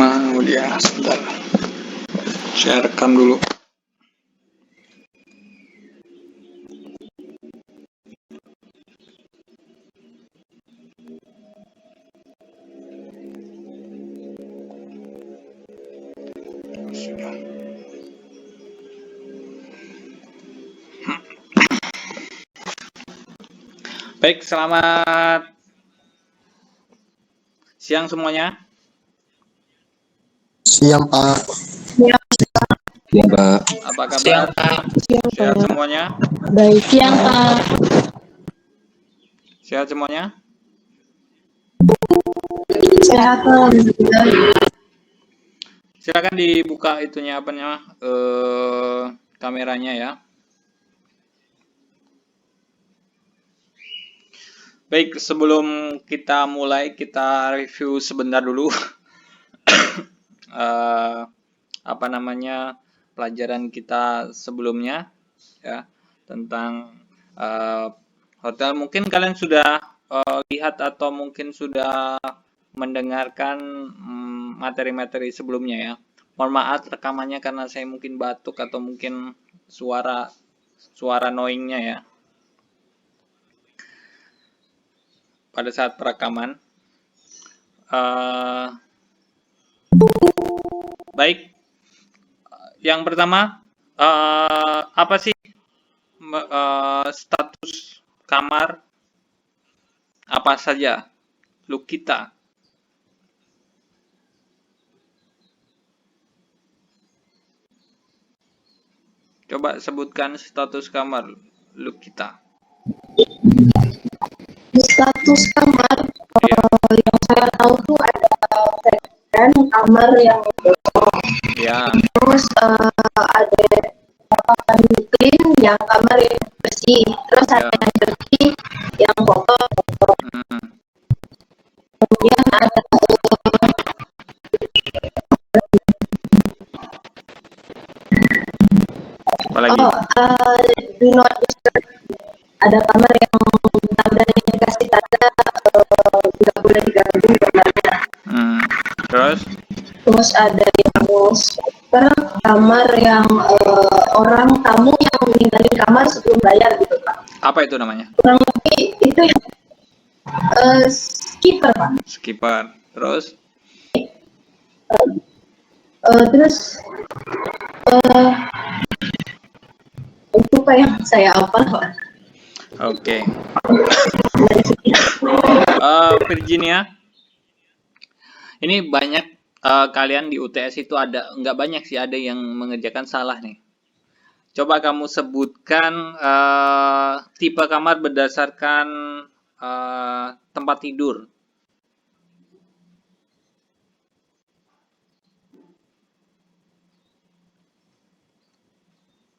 Kemudian sebentar, saya rekam dulu. Baik, selamat siang semuanya. Siang, Pak. Siang, Pak. Apa kabar? Sehat semuanya? baik. Siang, Pak. Sehat semuanya? Sehat, Pak. Silakan dibuka itunya apanya, kameranya ya. Baik, sebelum kita mulai, kita review sebentar dulu pelajaran kita sebelumnya ya, tentang hotel. Mungkin kalian sudah lihat atau mungkin sudah mendengarkan materi-materi sebelumnya ya. Mohon maaf rekamannya karena saya mungkin batuk atau mungkin suara knowingnya ya pada saat perekaman. Baik, yang pertama, apa sih status kamar apa saja look kita? Coba sebutkan status kamar look kita. Status kamar, Ya. yang saya tahu tuh ada dan kamar yang Ya. terus ada kamar clean, yang kamar yang bersih, terus Ya. ada yang bersih, yang kotor. Kemudian ada Apalagi? do not disturb. Ada kamar yang tandanya dikasih tanda tidak boleh diganggu kamarnya. Terus ada yang super kamar yang orang tamu yang ninggalin kamar sebelum bayar gitu, Pak. Apa itu namanya? Kurang lebih itu yang skipper, Pak. Skipper. Terus? Terus itu Pak yang saya hafal, Pak. Oke. Virginia, ini banyak kalian di UTS itu ada, nggak banyak sih, ada yang mengerjakan salah nih. Coba kamu sebutkan tipe kamar berdasarkan tempat tidur.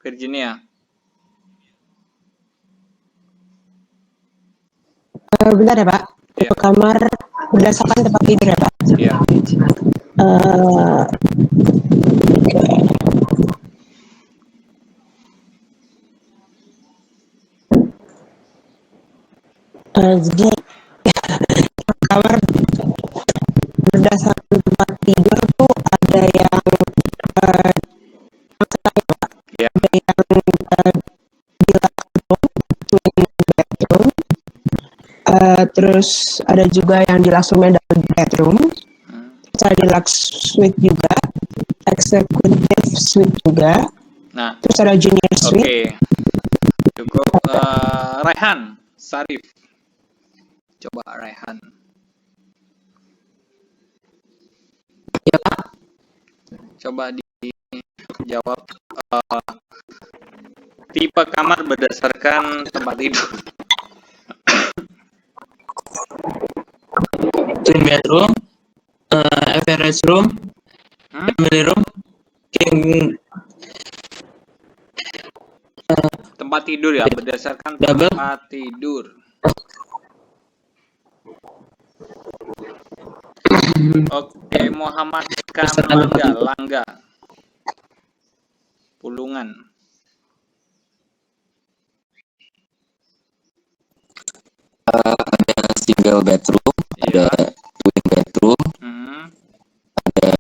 Virginia. Bentar ya Pak, tipe kamar berdasarkan tempat tidur ya Pak? Iya. Jadi kamar berdasarkan tempat tidur tuh ada yang Ya. ada yang deluxe room, twin bedroom, terus ada juga yang deluxe room double bedroom, terus ada deluxe suite juga, executive suite juga, Nah, terus ada junior suite. Oke. Cukup. Raihan Sarif. Coba Raihan. Ya Pak. Coba dijawab tipe kamar berdasarkan tempat tidur. Twin bedroom, average room, family room, king. Tempat tidur ya, berdasarkan Double. tempat tidur. Oke, Muhammad Langga. Pulungan. Ada single bedroom, ada twin bedroom, ada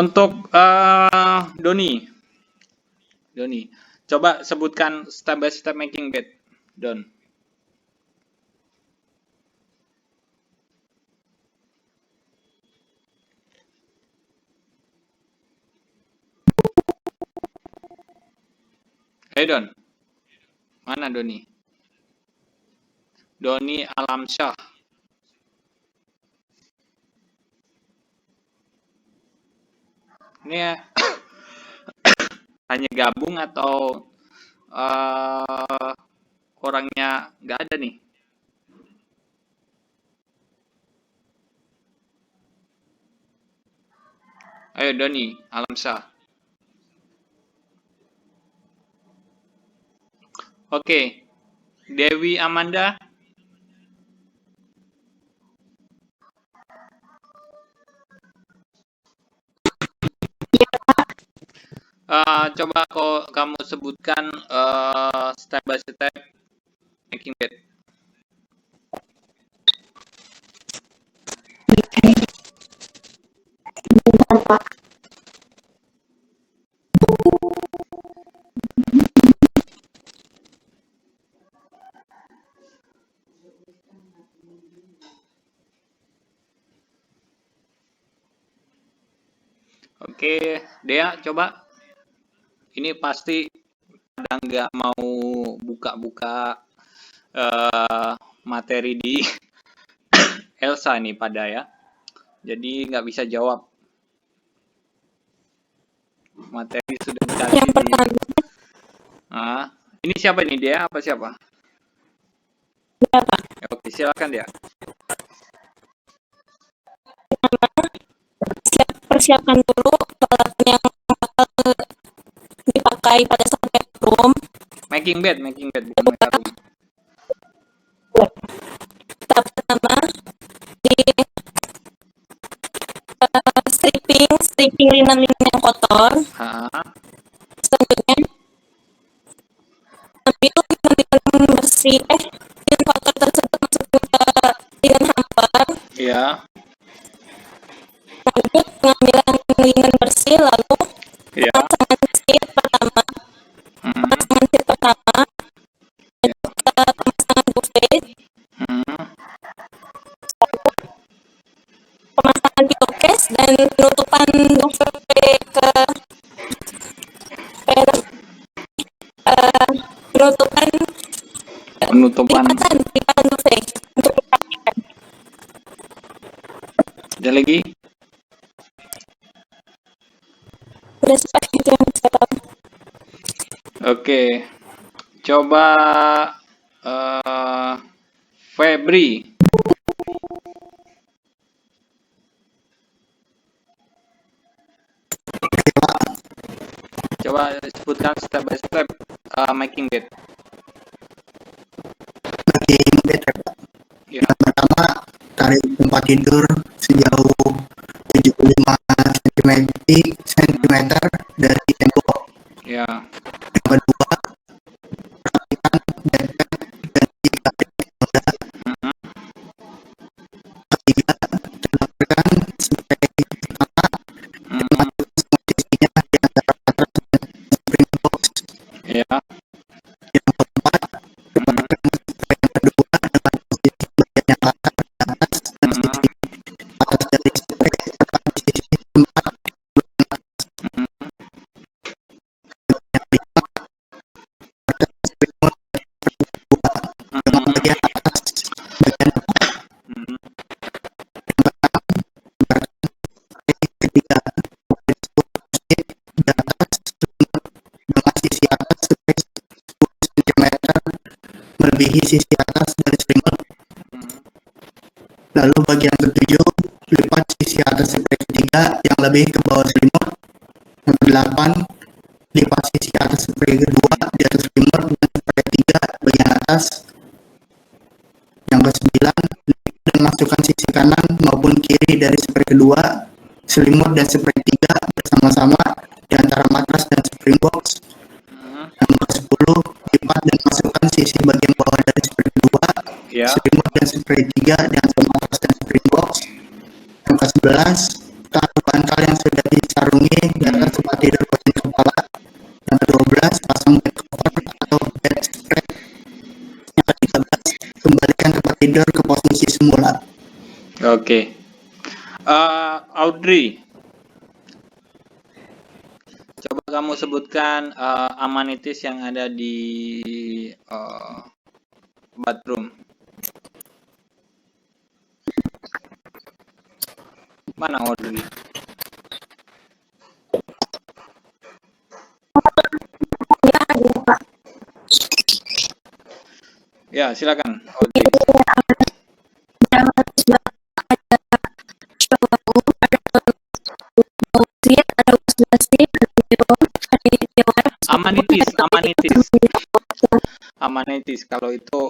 Untuk Doni, coba sebutkan step by step making bed, Don. Hey Don, mana Doni? Doni Alamsyah. Ini hanya gabung atau orangnya nggak ada nih? Ayo Doni Alamsyah. Oke, Dewi Amanda. Coba kamu sebutkan step by step making bed. Oke, Dea coba. Ini pasti kadang nggak mau buka-buka materi di Elsa nih pada ya. Jadi nggak bisa jawab. Materi sudah dikasih. Yang pertama. Ini siapa nih, Dea apa siapa? Siapa? Oke, silakan Dea. Persiapkan dulu peralatan yang bakal dipakai pada saat bedroom. Making bed bukan make room. Tahap pertama di stripping linen yang kotor. Selanjutnya ambil linen bersih linen kotor tersebut masukin ke linen hamper. Iya. Lanjut pengambilan linen bersih, lalu pemasangan sheet pertama. Pemasangan sheet pertama, lanjut ke pemasangan duvet. Pemasangan pillowcase dan penutupan duvet penutupan lipatan duvet untuk dipastikan. Ada lagi? Udah seperti itu yang saya tahu. Oke, coba Febri. Coba sebutkan step by step making bed. Making bed, Ya. yang pertama tarik tempat tidur sejauh 75 cm dari tembok. Ya. Yang kedua, rapikan bed dan jika roda. Ketiga, tambahkan spray pertama yang masuk posisinya di antara matras dan spring box. Ya. Yang keempat, tambahkan spray yang kedua dengan posisi bagian yang kasar di atas dan sisi atas dari spray tepat di sisi tempat yang kelima, tambahkan springboard dengan bagian atas bagian depan. Ketiga, di atas dengan sisi atas spray 10 cm melebihi sisi atas dari selimut. Lalu bagian ketujuh, lipat sisi atas spray ketiga yang lebih ke bawah selimut. Yang kedelapan, lipat sisi atas spray kedua di atas selimut dan spray tiga bagian atas. Yang kesembilan, lipat dan masukkan sisi kanan maupun kiri dari spray kedua, selimut dan spray tiga bersama-sama di antara matras dan spring box. Yang ke-10, lipat dan masukkan sisi bagian bawah dari spray kedua, Ya. selimut dan spray tiga di antara matras dan spring box. Yang ke-11, taruh bahan bantal yang sudah disarungi di atas tempat tidur pasien kepala. Yang ke-12, pasang bed cover atau bed spread. Yang ke-13, kembalikan tempat tidur ke posisi semula. Oke. Audrey, coba kamu sebutkan amenities yang ada di bathroom. Mana Audrey? Ya, silakan Audrey. Amenities. Kalau itu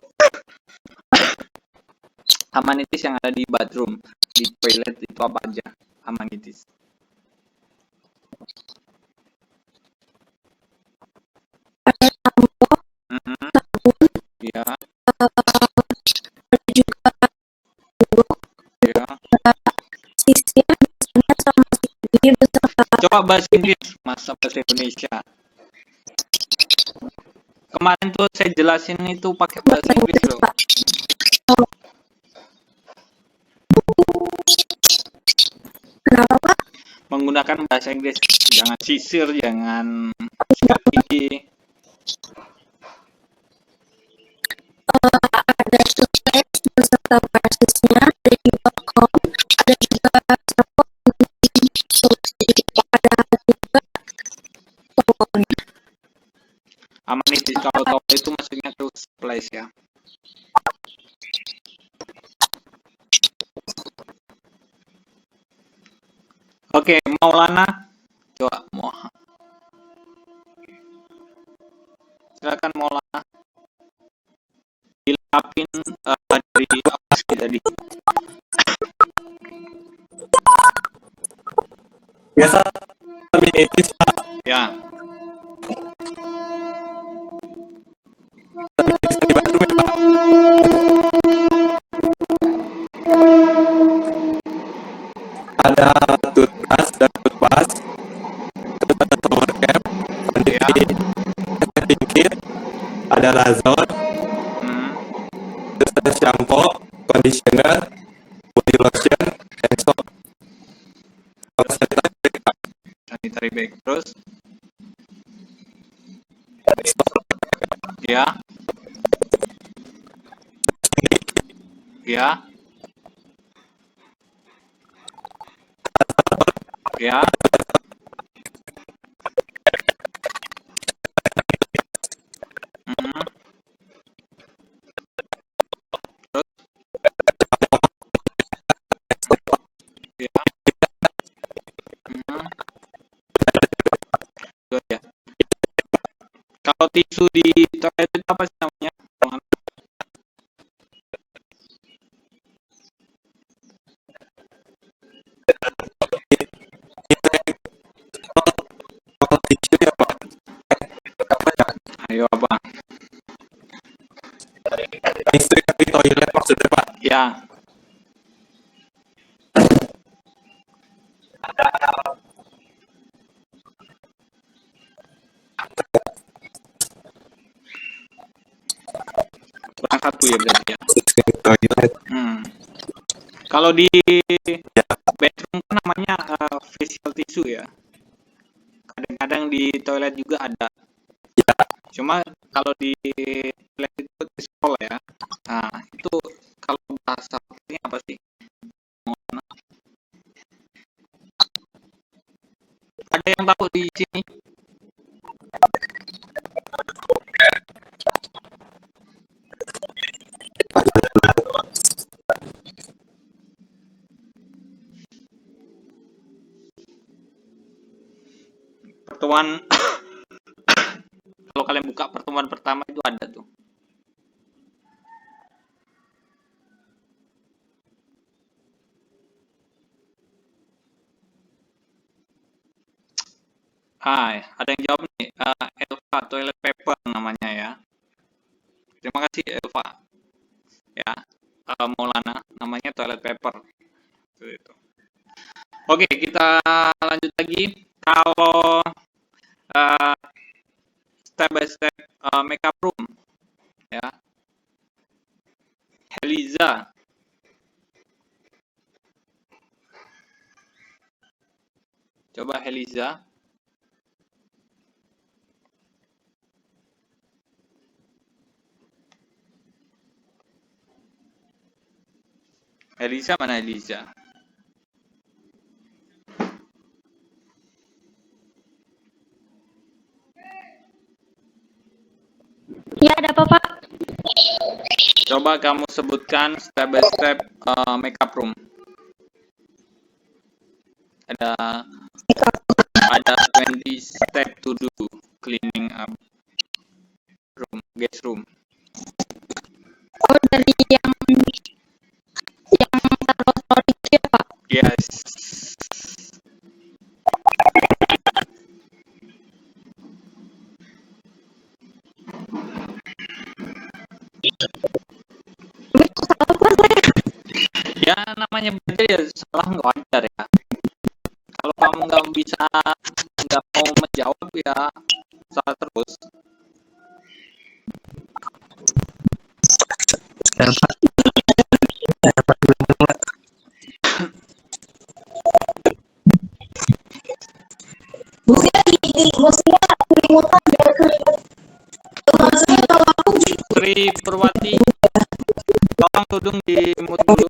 amenities yang ada di bathroom, di toilet itu apa aja? Amenities. Ya. Ya. Coba bahasa Inggris, masa bahasa Indonesia. Kemarin tuh saya jelasin itu pakai bahasa Inggris loh. Kenapa, Pak? Menggunakan bahasa Inggris, jangan sisir, jangan sikat gigi. Ada toothpaste beserta brushesnya, ada juga comb, ada juga sabun, ada juga towelnya. Amenities, kalau towel itu maksudnya tuh supplies ya. Oke, Maulana, coba silakan Maulana. Dilengkapin dari apa sih tadi? Biasa amenities, Pak. Ya. Amenities di bathroom ya, Pak. Ada toothbrush dan toothpaste, terus ada shower cap, cleaning kit, ada razor, terus ada shampoo, conditioner, body lotion, and soap. Kalau Sanitary bag, terus ya. Ya. Ya. Ya. Kalau tisu di toilet itu apa sih namanya? tisu ya, Pak. Ayo apa? Listrik di toilet maksudnya, Pak. Ya. Kurang satu ya berarti ya. Toilet. Kalau di bedroom kan namanya facial tissue ya. Kadang-kadang di toilet juga ada. Ya. Cuma kalau di toilet itu tisul ya. Nah, itu kalau bahasa ini apa sih? Ada yang tahu di sini? Pertemuan kalau kalian buka pertemuan pertama itu ada tuh. Ada yang jawab nih, Elva, toilet paper namanya ya. Terima kasih Elva. Ya, Maulana, namanya toilet paper. Itu. Oke, kita lanjut lagi. Kalau step by step makeup room, ya. Heliza. Coba Heliza. Heliza mana Heliza? Ya, ada apa, Pak? Coba kamu sebutkan step by step makeup room. Ada 20 step to do cleaning up room, guest room. Oh, dari yang taruh itu ya, Pak? Yes. Ya namanya belajar ya salah nggak wajar ya. Kalau kamu nggak mau menjawab ya salah terus. Sri Purwati, tolong tudung di mute dulu.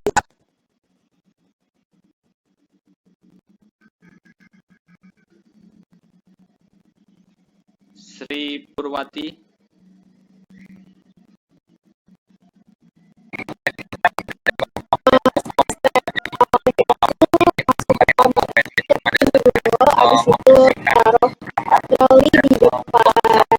Sri Purwati. Habis itu taruh troli di depan kamarnya.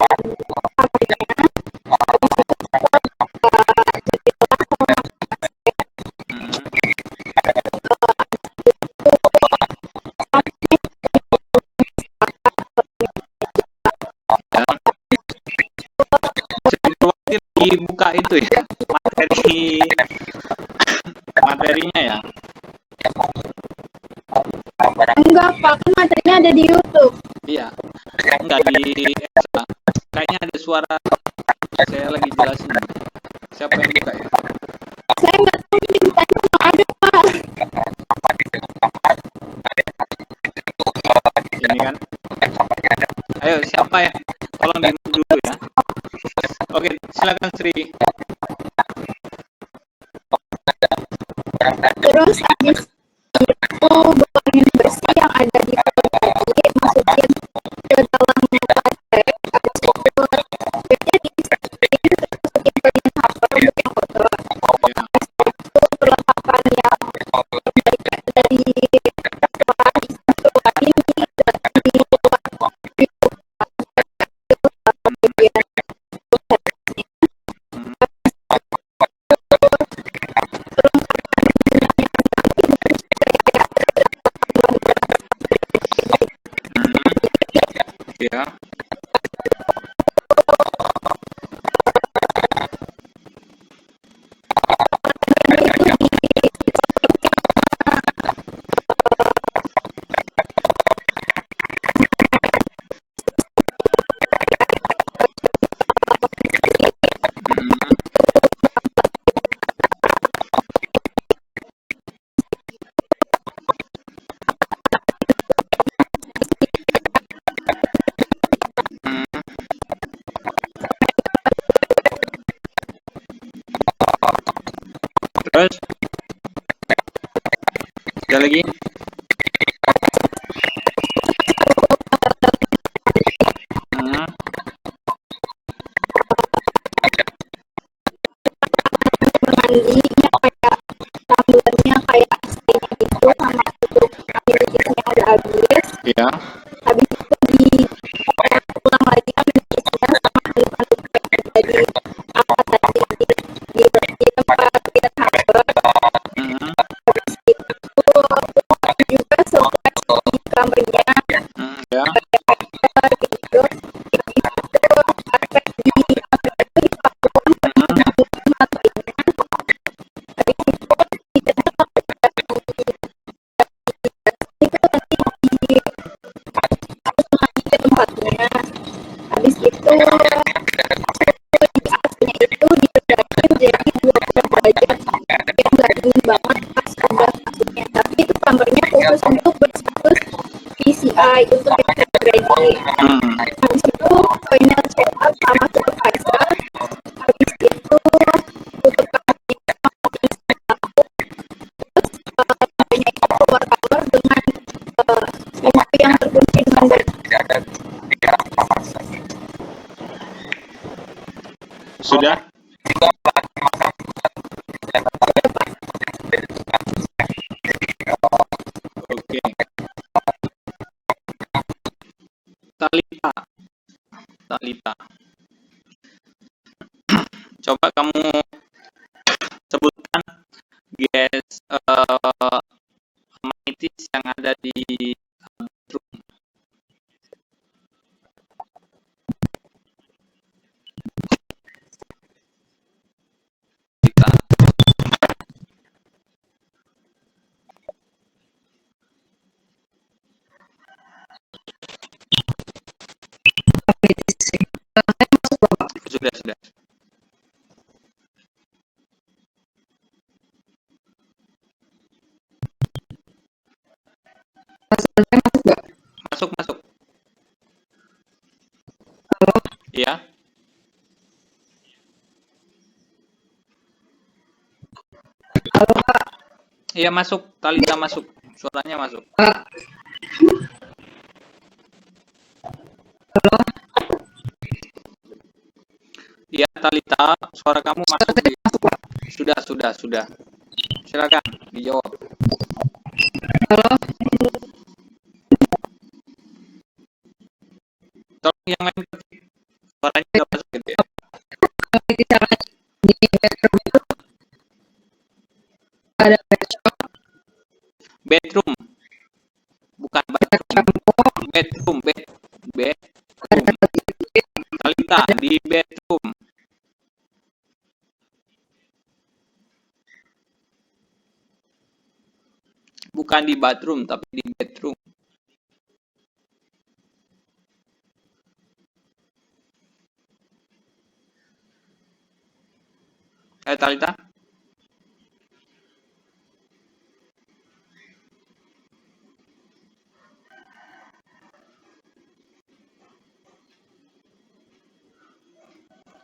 Dibuka itu ya materinya ya. Enggak, Pak, kan materinya ada di YouTube. Iya, enggak di Esa. Kayaknya ada suara saya lagi jelasin. Siapa yang buka ya? Saya nggak tahu ini ditanya nggak ada, Pak. Ini kan. Ayo siapa ya? Tolong di mute dulu ya. Oke, silakan Sri. Terus habis itu buangin bersih yang ada di toilet tadi, masukin ke dalam plastik. Habis itu biasanya dimasukin ke cleaning hopper untuk yang kotor. Ya. Habis itu perlengkapan yang dari luar dikeluarin di Ya. Terus sekali lagi. mandinya kayak tumblernya kayak aslinya gitu sama tutup amenitisnya udah habis. Ya. Habis itu ulang lagi amenitisnya sama handuk-handuk kayak tadi apa tadi di tempat cleaning hopper. Habis itu juga surprise di kamarnya Ya. kayak gitu. Itu karpet di kamar itu dipakuin materinya. Habis itu dikasih selesai untuk kita ready. Habis itu final check up sama supervisor. Habis itu tutup kaki banyak itu keluar kamar dengan pintu yang terkunci dengan baik. Sudah? Oke. Talita. Coba kamu sebutkan guest amenities yang ada di bedroom. Kita. Sudah. Masuk. Ya. Halo Pak. Iya, masuk. Talita masuk. Suaranya masuk. Pak. Halo. Iya, Talita, suara kamu masuk. Masuk Pak. Sudah. Silakan dijawab. Halo. Tolong yang lain ketik. Suaranya nggak masuk gitu ya. Di cara di bedroom itu ada Bedroom. Bukan bathroom. Bedroom. Talita di bedroom. Bukan di bathroom, tapi di bedroom. Talita?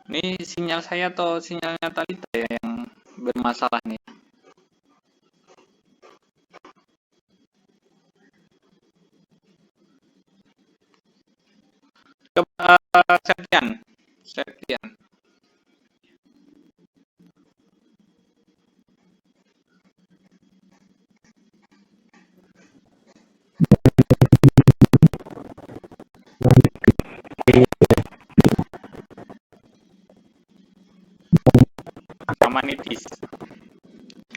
Ini sinyal saya atau sinyalnya Talita ya yang bermasalah nih? Coba Septian. Amenities.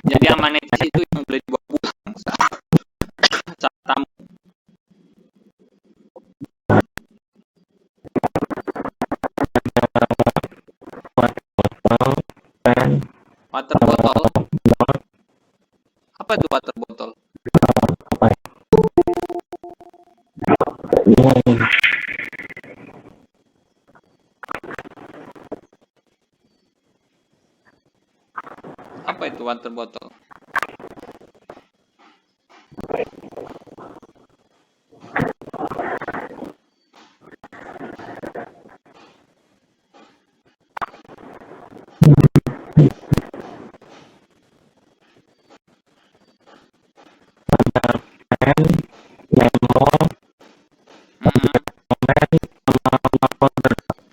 Jadi amenities itu yang boleh dibawa pulang saat tamu. Water bottle. Apa itu water bottle? Apa itu water bottle?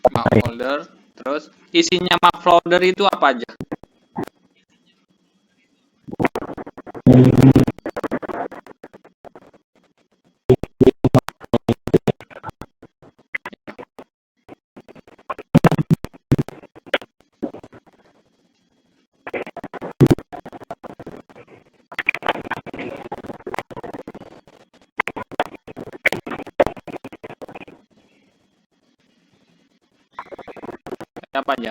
Map folder. Terus isinya map folder itu apa aja? Apa aja?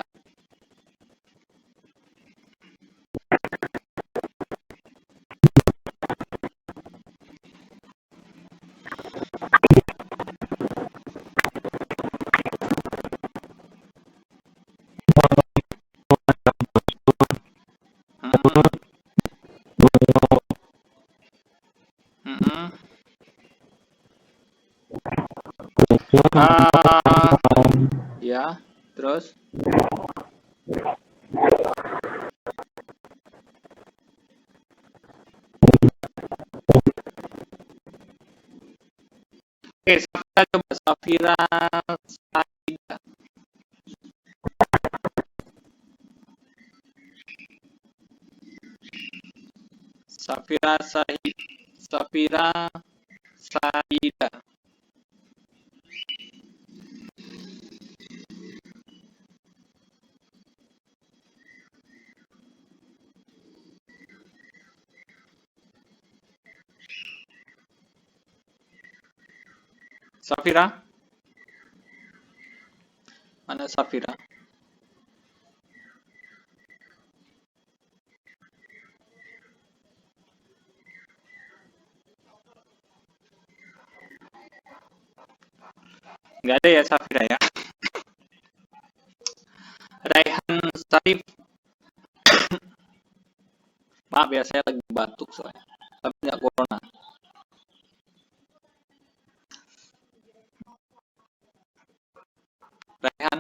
Ya, terus? Oke, Safira coba Safira Saida. Safira Saida. Safira? Mana Safira? Nggak ada ya Safira ya? Raihan Sarif. Maaf ya, saya lagi batuk soalnya. Tapi nggak corona. Raihan.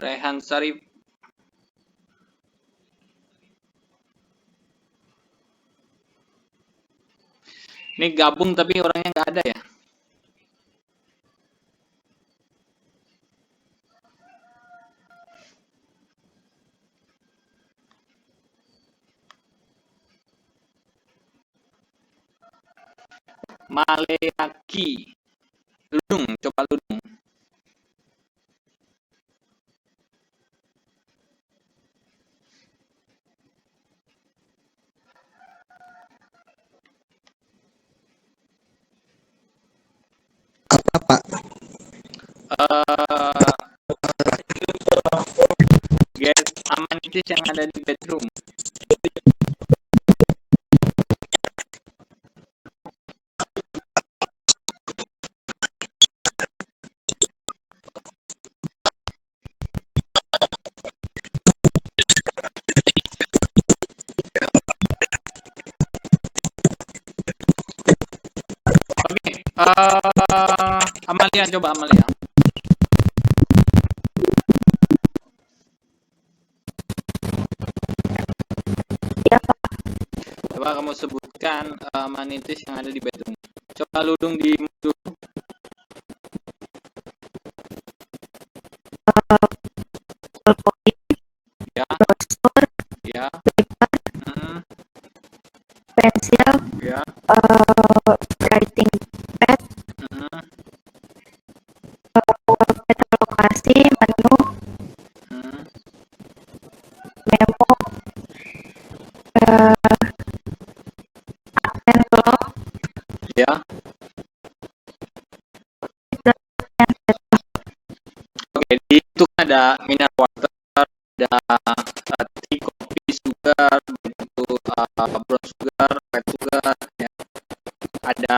Raihan Sarif. Ini gabung tapi orangnya nggak ada ya? Maleaki. Ludung, coba Ludung. Apa Pak? Get amenities yang ada di bedroom. Oke, Amalia, coba Amalia. Ya, Pak. Coba kamu sebutkan amenities yang ada di bedroom. Coba Ludung di dulu. Balkoni, Ya, brosur, ya, paper, pensil, ya. writing pad, peta lokasi, menu, memo, envelope, Ya. Oke, di itu kan ada mineral water, ada tea, kopi, sugar, begitu brown sugar, white sugar, ya. Ada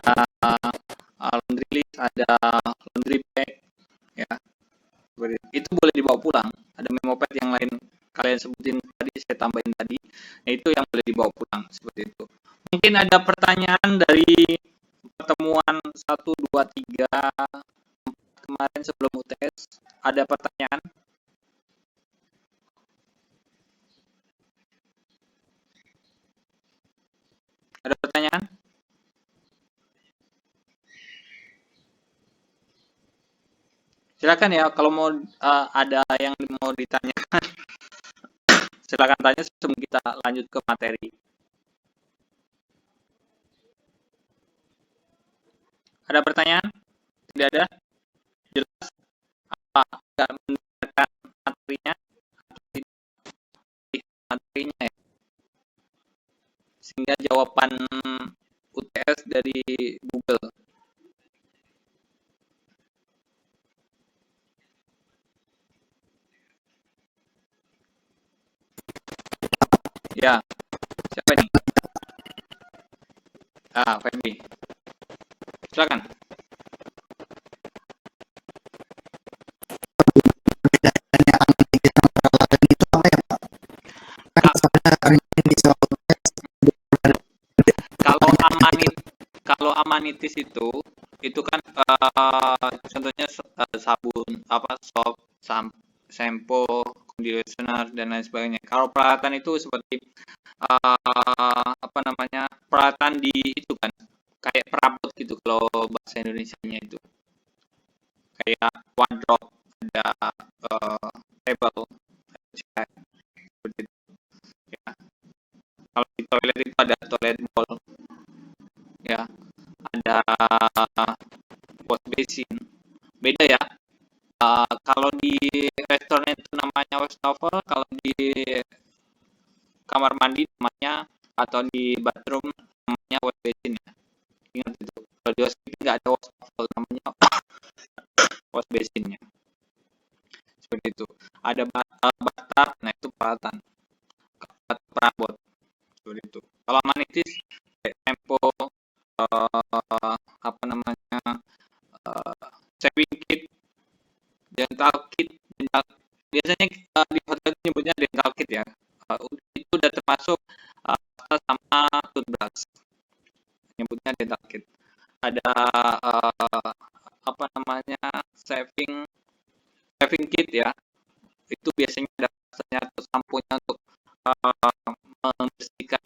laundry list, ada laundry bag, ya. Itu boleh dibawa pulang. Ada memo pad yang lain kalian sebutin tadi, saya tambahin tadi. Nah, itu yang boleh dibawa pulang seperti itu. Mungkin ada pertanyaan dari pertemuan 1, 2, 3 kemarin sebelum UTS. Ada pertanyaan? Ada pertanyaan? Silakan ya, kalau mau ada yang mau ditanyakan, silakan tanya sebelum kita lanjut ke materi. Ada pertanyaan? Tidak ada? Jelas? Apa? Tidak mendengarkan materinya? Atau tidak materinya ya? Sehingga jawaban UTS dari Google. Ya, siapa ini? Febri. Silakan. Bedanya amenities sama peralatan itu apa ya Pak? Kan soalnya kemarin di soal tes manitis itu kan contohnya sabun, sop, sampo, conditioner dan lain sebagainya. Kalau peralatan itu seperti peralatan di itu kan kayak perabot gitu kalau bahasa Indonesianya itu. Kayak wardrobe, ada table, chair, seperti itu. Ya. Kalau di toilet itu ada toilet bowl, ya, ada wash basin. Beda ya. Kalau di restoran itu namanya wastafel, kalau di kamar mandi namanya atau di bathroom namanya wash basin ya. Ingat itu. Kalau di housekeeping nggak ada wastafel, namanya wash basinnya. Seperti itu. Ada bathtub, nah itu peralatan perabot. Seperti itu. Kalau manitis kayak tempo, shaving kit, dental kit, biasanya di hotel nyebutnya dental kit ya. Itu udah termasuk sama toothbrush, nyebutnya dental kit. Ada shaving kit ya, itu biasanya ada atau samponya untuk membersihkan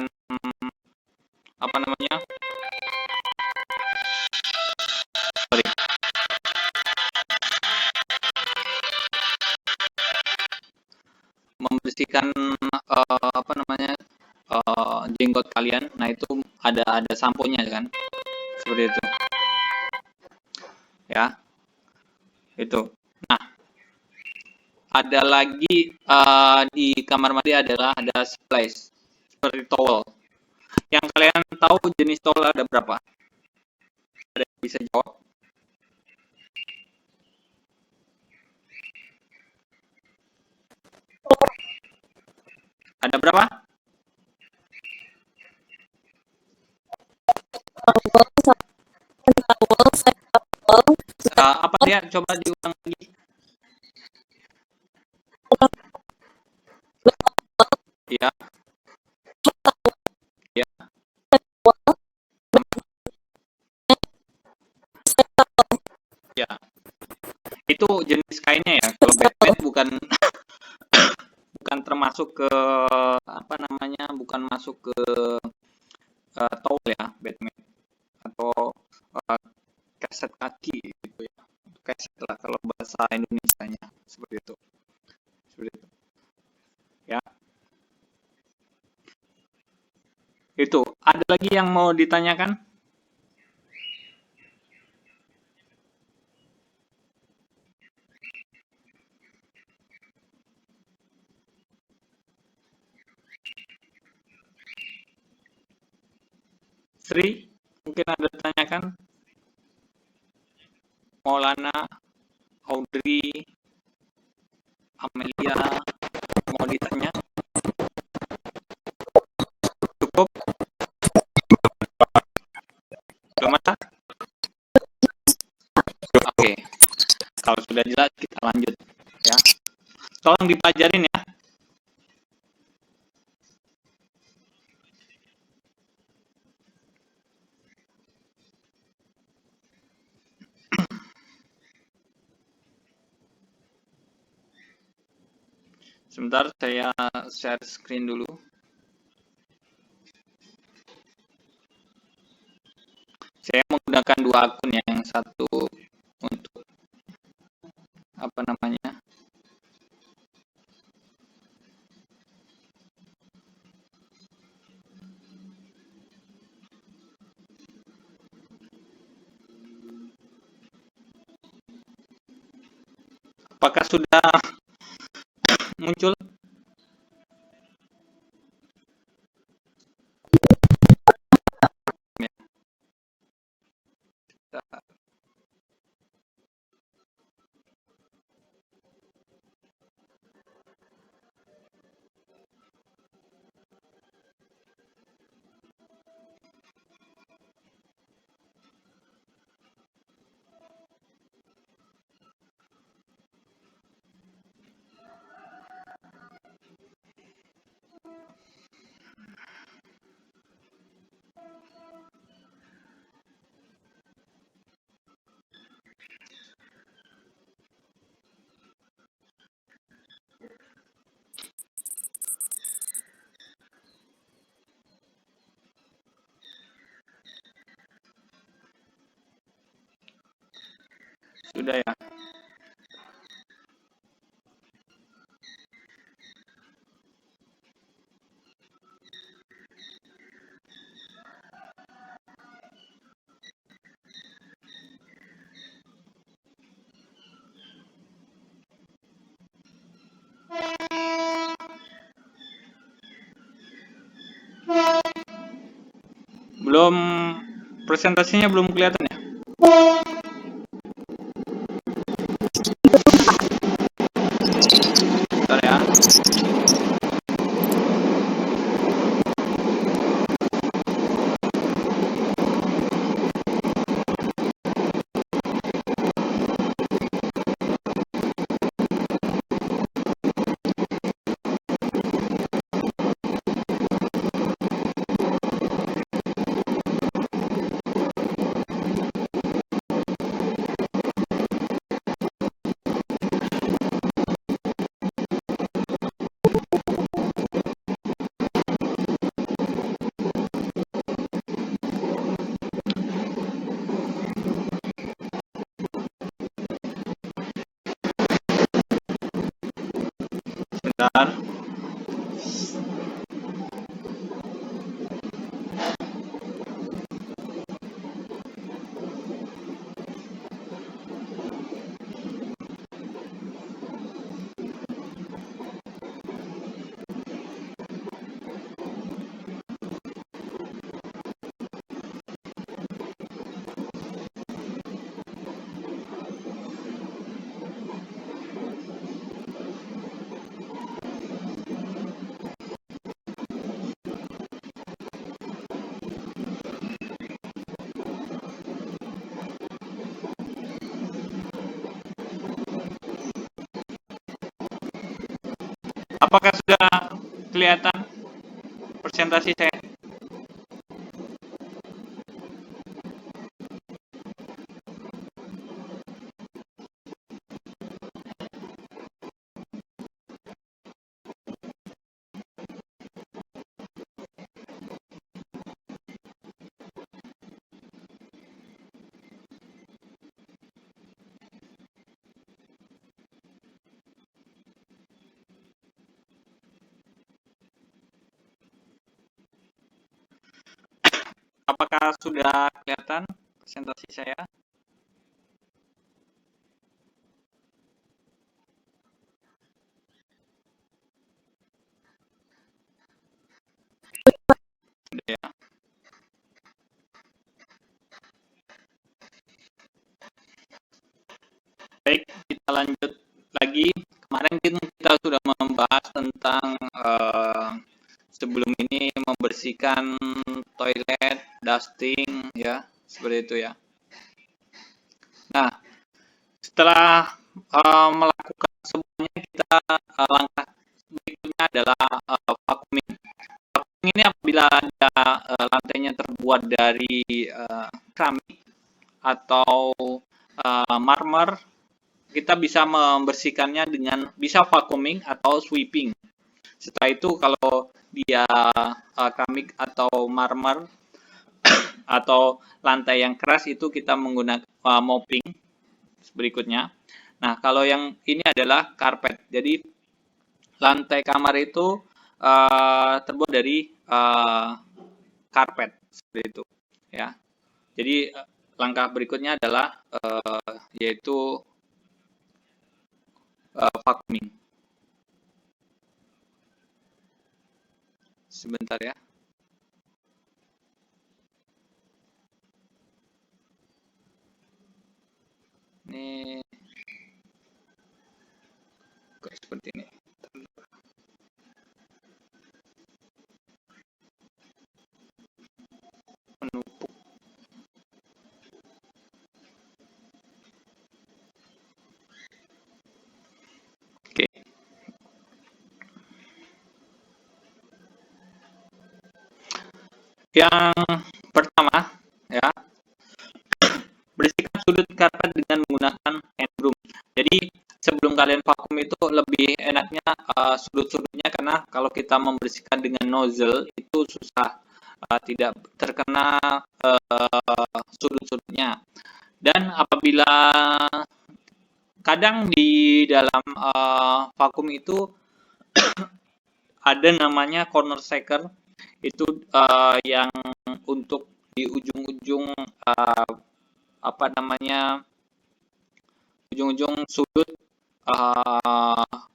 membersihkan jenggot kalian. Nah itu ada samponya kan, seperti itu ya. Itu. Nah, ada lagi di kamar mandi ada splash seperti towel. Yang kalian tahu jenis towel ada berapa? Ada yang bisa jawab? Ada berapa? Apa dia? Coba diulang lagi. Ya. Ya. Ya. Itu jenis kainnya ya. Kalau bedpan bukan bukan termasuk ke bukan masuk ke towel ya, bedpan atau keset kaki gitu ya. Keset lah kalau bahasa Indonesianya, seperti itu. Ya. Itu. Ada lagi yang mau ditanyakan? Sri, mungkin ada ditanyakan? Maulana, Audrey, Amelia, mau ditanya? Cukup? Belum ada? Oke. Kalau sudah jelas kita lanjut ya. Tolong dipelajarin ya. Sebentar, saya share screen dulu. Saya menggunakan dua akun ya, yang satu untuk apakah sudah muncul? Sudah ya. Belum, presentasinya belum kelihatan ya? Bentar ya. Sebentar. Apakah sudah kelihatan presentasi saya? Apakah sudah kelihatan presentasi saya? Sudah ya. Baik, kita lanjut lagi. Kemarin kita sudah membahas tentang sebelum ini membersihkan toilet, dusting, ya, seperti itu ya. Nah, setelah melakukan semuanya, kita langkah berikutnya adalah vacuuming. Vacuuming ini apabila ada lantainya terbuat dari keramik atau marmer, kita bisa membersihkannya dengan bisa vacuuming atau sweeping. Setelah itu kalau dia keramik atau marmer atau lantai yang keras, itu kita menggunakan mopping berikutnya. Nah, kalau yang ini adalah karpet. Jadi lantai kamar itu terbuat dari karpet seperti itu ya. Jadi langkah berikutnya adalah yaitu vacuuming. Sebentar ya. Ini kok seperti ini. Menumpuk. Oke. Yang pertama ya, bersihkan sudut karpet dengan menggunakan hand broom. Jadi sebelum kalian vakum itu lebih enaknya sudut-sudutnya, karena kalau kita membersihkan dengan nozzle itu susah, tidak terkena sudut-sudutnya. Dan apabila kadang di dalam vakum itu ada namanya corner shaker, itu yang untuk di ujung-ujung apa namanya, ujung-ujung sudut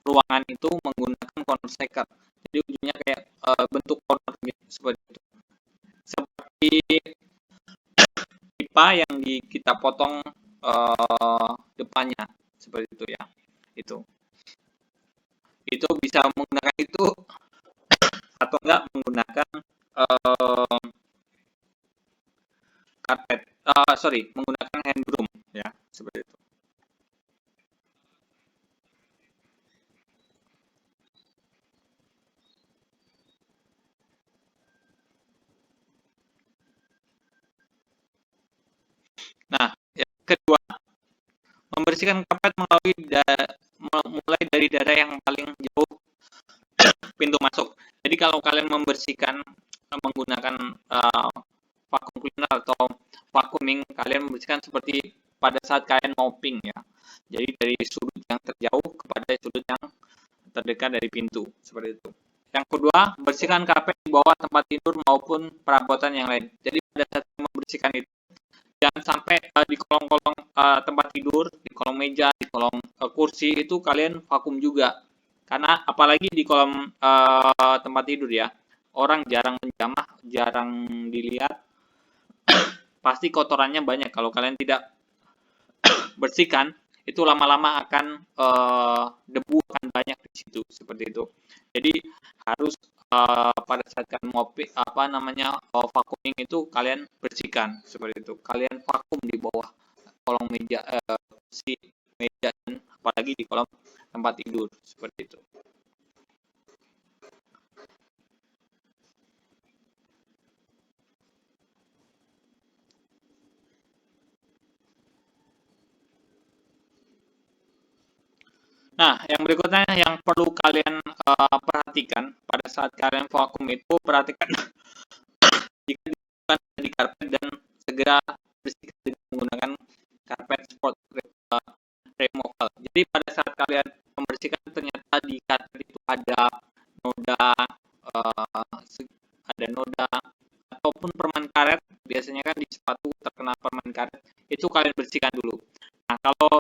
ruangan itu menggunakan corner shaker. Jadi ujungnya kayak bentuk corner gitu, seperti itu. Seperti pipa yang kita potong depannya, seperti itu ya. Itu bisa menggunakan itu atau enggak menggunakan karpet, menggunakan hand broom ya, seperti itu. Nah, yang kedua, membersihkan karpet mulai dari daerah yang paling jauh pintu masuk. Jadi kalau kalian membersihkan menggunakan vacuum cleaner atau vacuuming, kalian membersihkan seperti pada saat kalian mopping ya. Jadi dari sudut yang terjauh kepada sudut yang terdekat dari pintu, seperti itu. Yang kedua, bersihkan karpet di bawah tempat tidur maupun perabotan yang lain. Jadi pada saat membersihkan itu, jangan sampai di kolong-kolong tempat tidur, di kolong meja, di kolong kursi itu kalian vakum juga. Karena apalagi di kolom tempat tidur ya, orang jarang menjamah, jarang dilihat, pasti kotorannya banyak. Kalau kalian tidak bersihkan, itu lama-lama akan debu akan banyak di situ, seperti itu. Jadi harus pada saat kalian vacuuming itu kalian bersihkan, seperti itu. Kalian vakum di bawah kolong meja, kursi, meja, dan apalagi di kolom tempat tidur, seperti itu. Nah, yang berikutnya yang perlu kalian perhatikan pada saat kalian vakum itu, perhatikan jika digunakan di karpet dan segera bersihkan dengan menggunakan karpet sport removal. Jadi pada saat kalian membersihkan ternyata di karpet itu ada noda ataupun permen karet, biasanya kan di sepatu terkena permen karet, itu kalian bersihkan dulu. Nah, kalau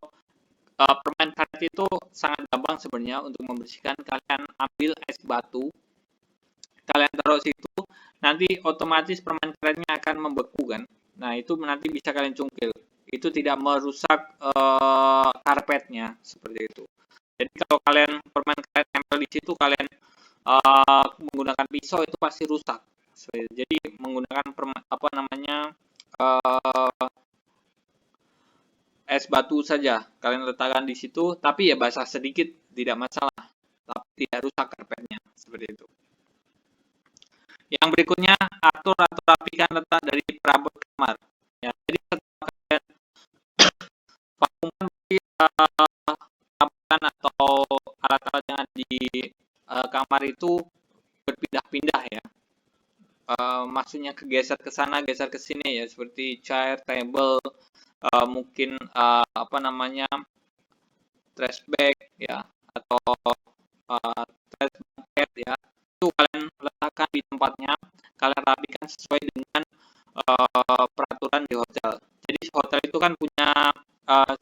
permen karet itu sangat gampang sebenarnya untuk membersihkan. Kalian ambil es batu, kalian taruh situ, nanti otomatis permen karetnya akan membeku kan. Nah, itu nanti bisa kalian cungkil. Itu tidak merusak karpetnya, seperti itu. Jadi kalau kalian permen karet nempel di situ, kalian menggunakan pisau, itu pasti rusak. Jadi menggunakan es batu saja kalian letakkan di situ, tapi ya basah sedikit tidak masalah, tapi tidak rusak karpetnya, seperti itu. Yang berikutnya, atur atau rapikan letak dari perabot kamar. Ya, jadi setelah kalian vakumkan perabotan atau alat-alat yang ada di kamar itu berpindah-pindah ya. Maksudnya kegeser ke sana, geser ke sini ya, seperti chair, table, mungkin trash bag ya, atau trash bucket ya, itu kalian letakkan di tempatnya, kalian rapikan sesuai dengan peraturan di hotel. Jadi hotel itu kan punya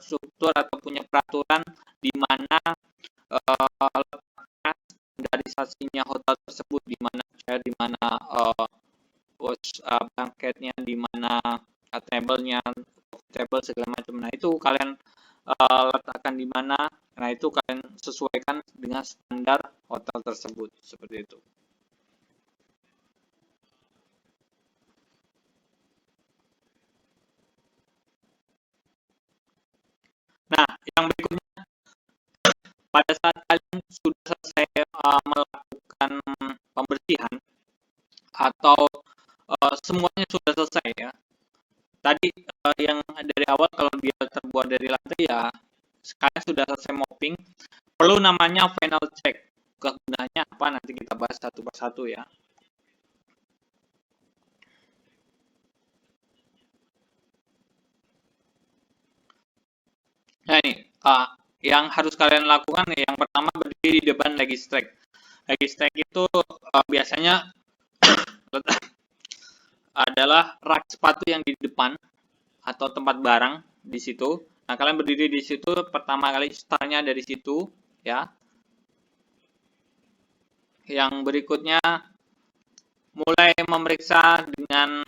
struktur atau punya peraturan di mana letaknya standarisasinya hotel tersebut, di mana chair, di mana blanketnya, di mana table-nya, table segala macam. Nah, itu kalian letakkan di mana. Nah, itu kalian sesuaikan dengan standar hotel tersebut, seperti itu. Nah, yang berikutnya, pada saat kalian sudah selesai melakukan pembersihan atau semuanya sudah selesai ya. Tadi yang dari awal kalau dia terbuat dari lantai ya, sekarang sudah selesai mopping, perlu namanya final check. Kegunaannya apa nanti kita bahas satu persatu ya. Nah ini, yang harus kalian lakukan yang pertama berdiri di depan Legistrek. Legistrek itu biasanya adalah rak sepatu yang di depan atau tempat barang di situ. Nah, kalian berdiri di situ pertama kali, startnya dari situ ya. Yang berikutnya mulai memeriksa dengan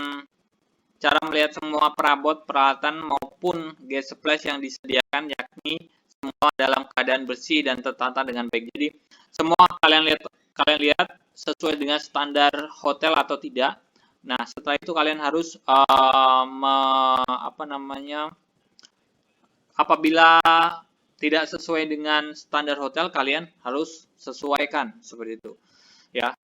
cara melihat semua perabot, peralatan maupun gas flash yang disediakan, yakni semua dalam keadaan bersih dan tertata dengan baik. Jadi semua kalian lihat sesuai dengan standar hotel atau tidak. Nah, setelah itu kalian harus apabila tidak sesuai dengan standar hotel, kalian harus sesuaikan seperti itu. Ya,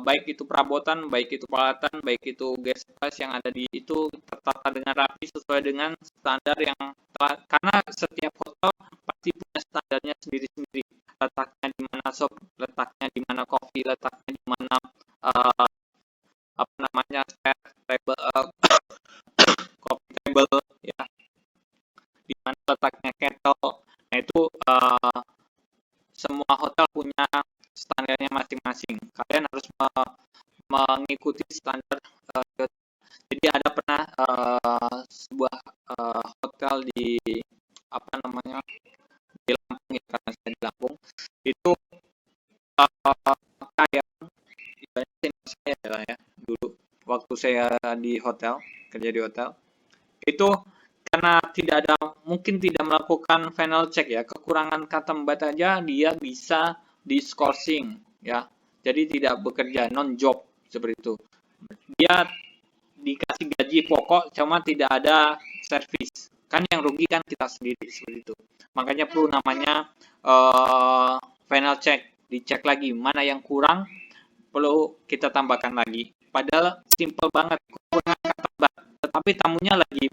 baik itu perabotan, baik itu peralatan, baik itu gas flash yang ada di itu tertata dengan rapi sesuai dengan standar yang telah, karena setiap hotel pasti punya standarnya sendiri-sendiri. Letaknya di mana shop, letaknya di mana coffee, letaknya di mana coffee table, ya, di mana letaknya kettle. Nah, itu semua hotel punya standarnya masing-masing. Kalian harus mengikuti standar. Jadi ada pernah sebuah hotel di di Lampung, ya, karena saya di Lampung, itu kayak saya ya dulu waktu saya di hotel, kerja di hotel, itu karena mungkin tidak melakukan final check ya, kekurangan kata membaca aja dia bisa diskorsing ya, jadi tidak bekerja, non job seperti itu. Dia dikasih gaji pokok cuma tidak ada servis, kan yang rugi kan kita sendiri seperti itu. Makanya perlu namanya final check, dicek lagi mana yang kurang, perlu kita tambahkan lagi. Padahal simple banget, kurang kata bat, tetapi tamunya lagi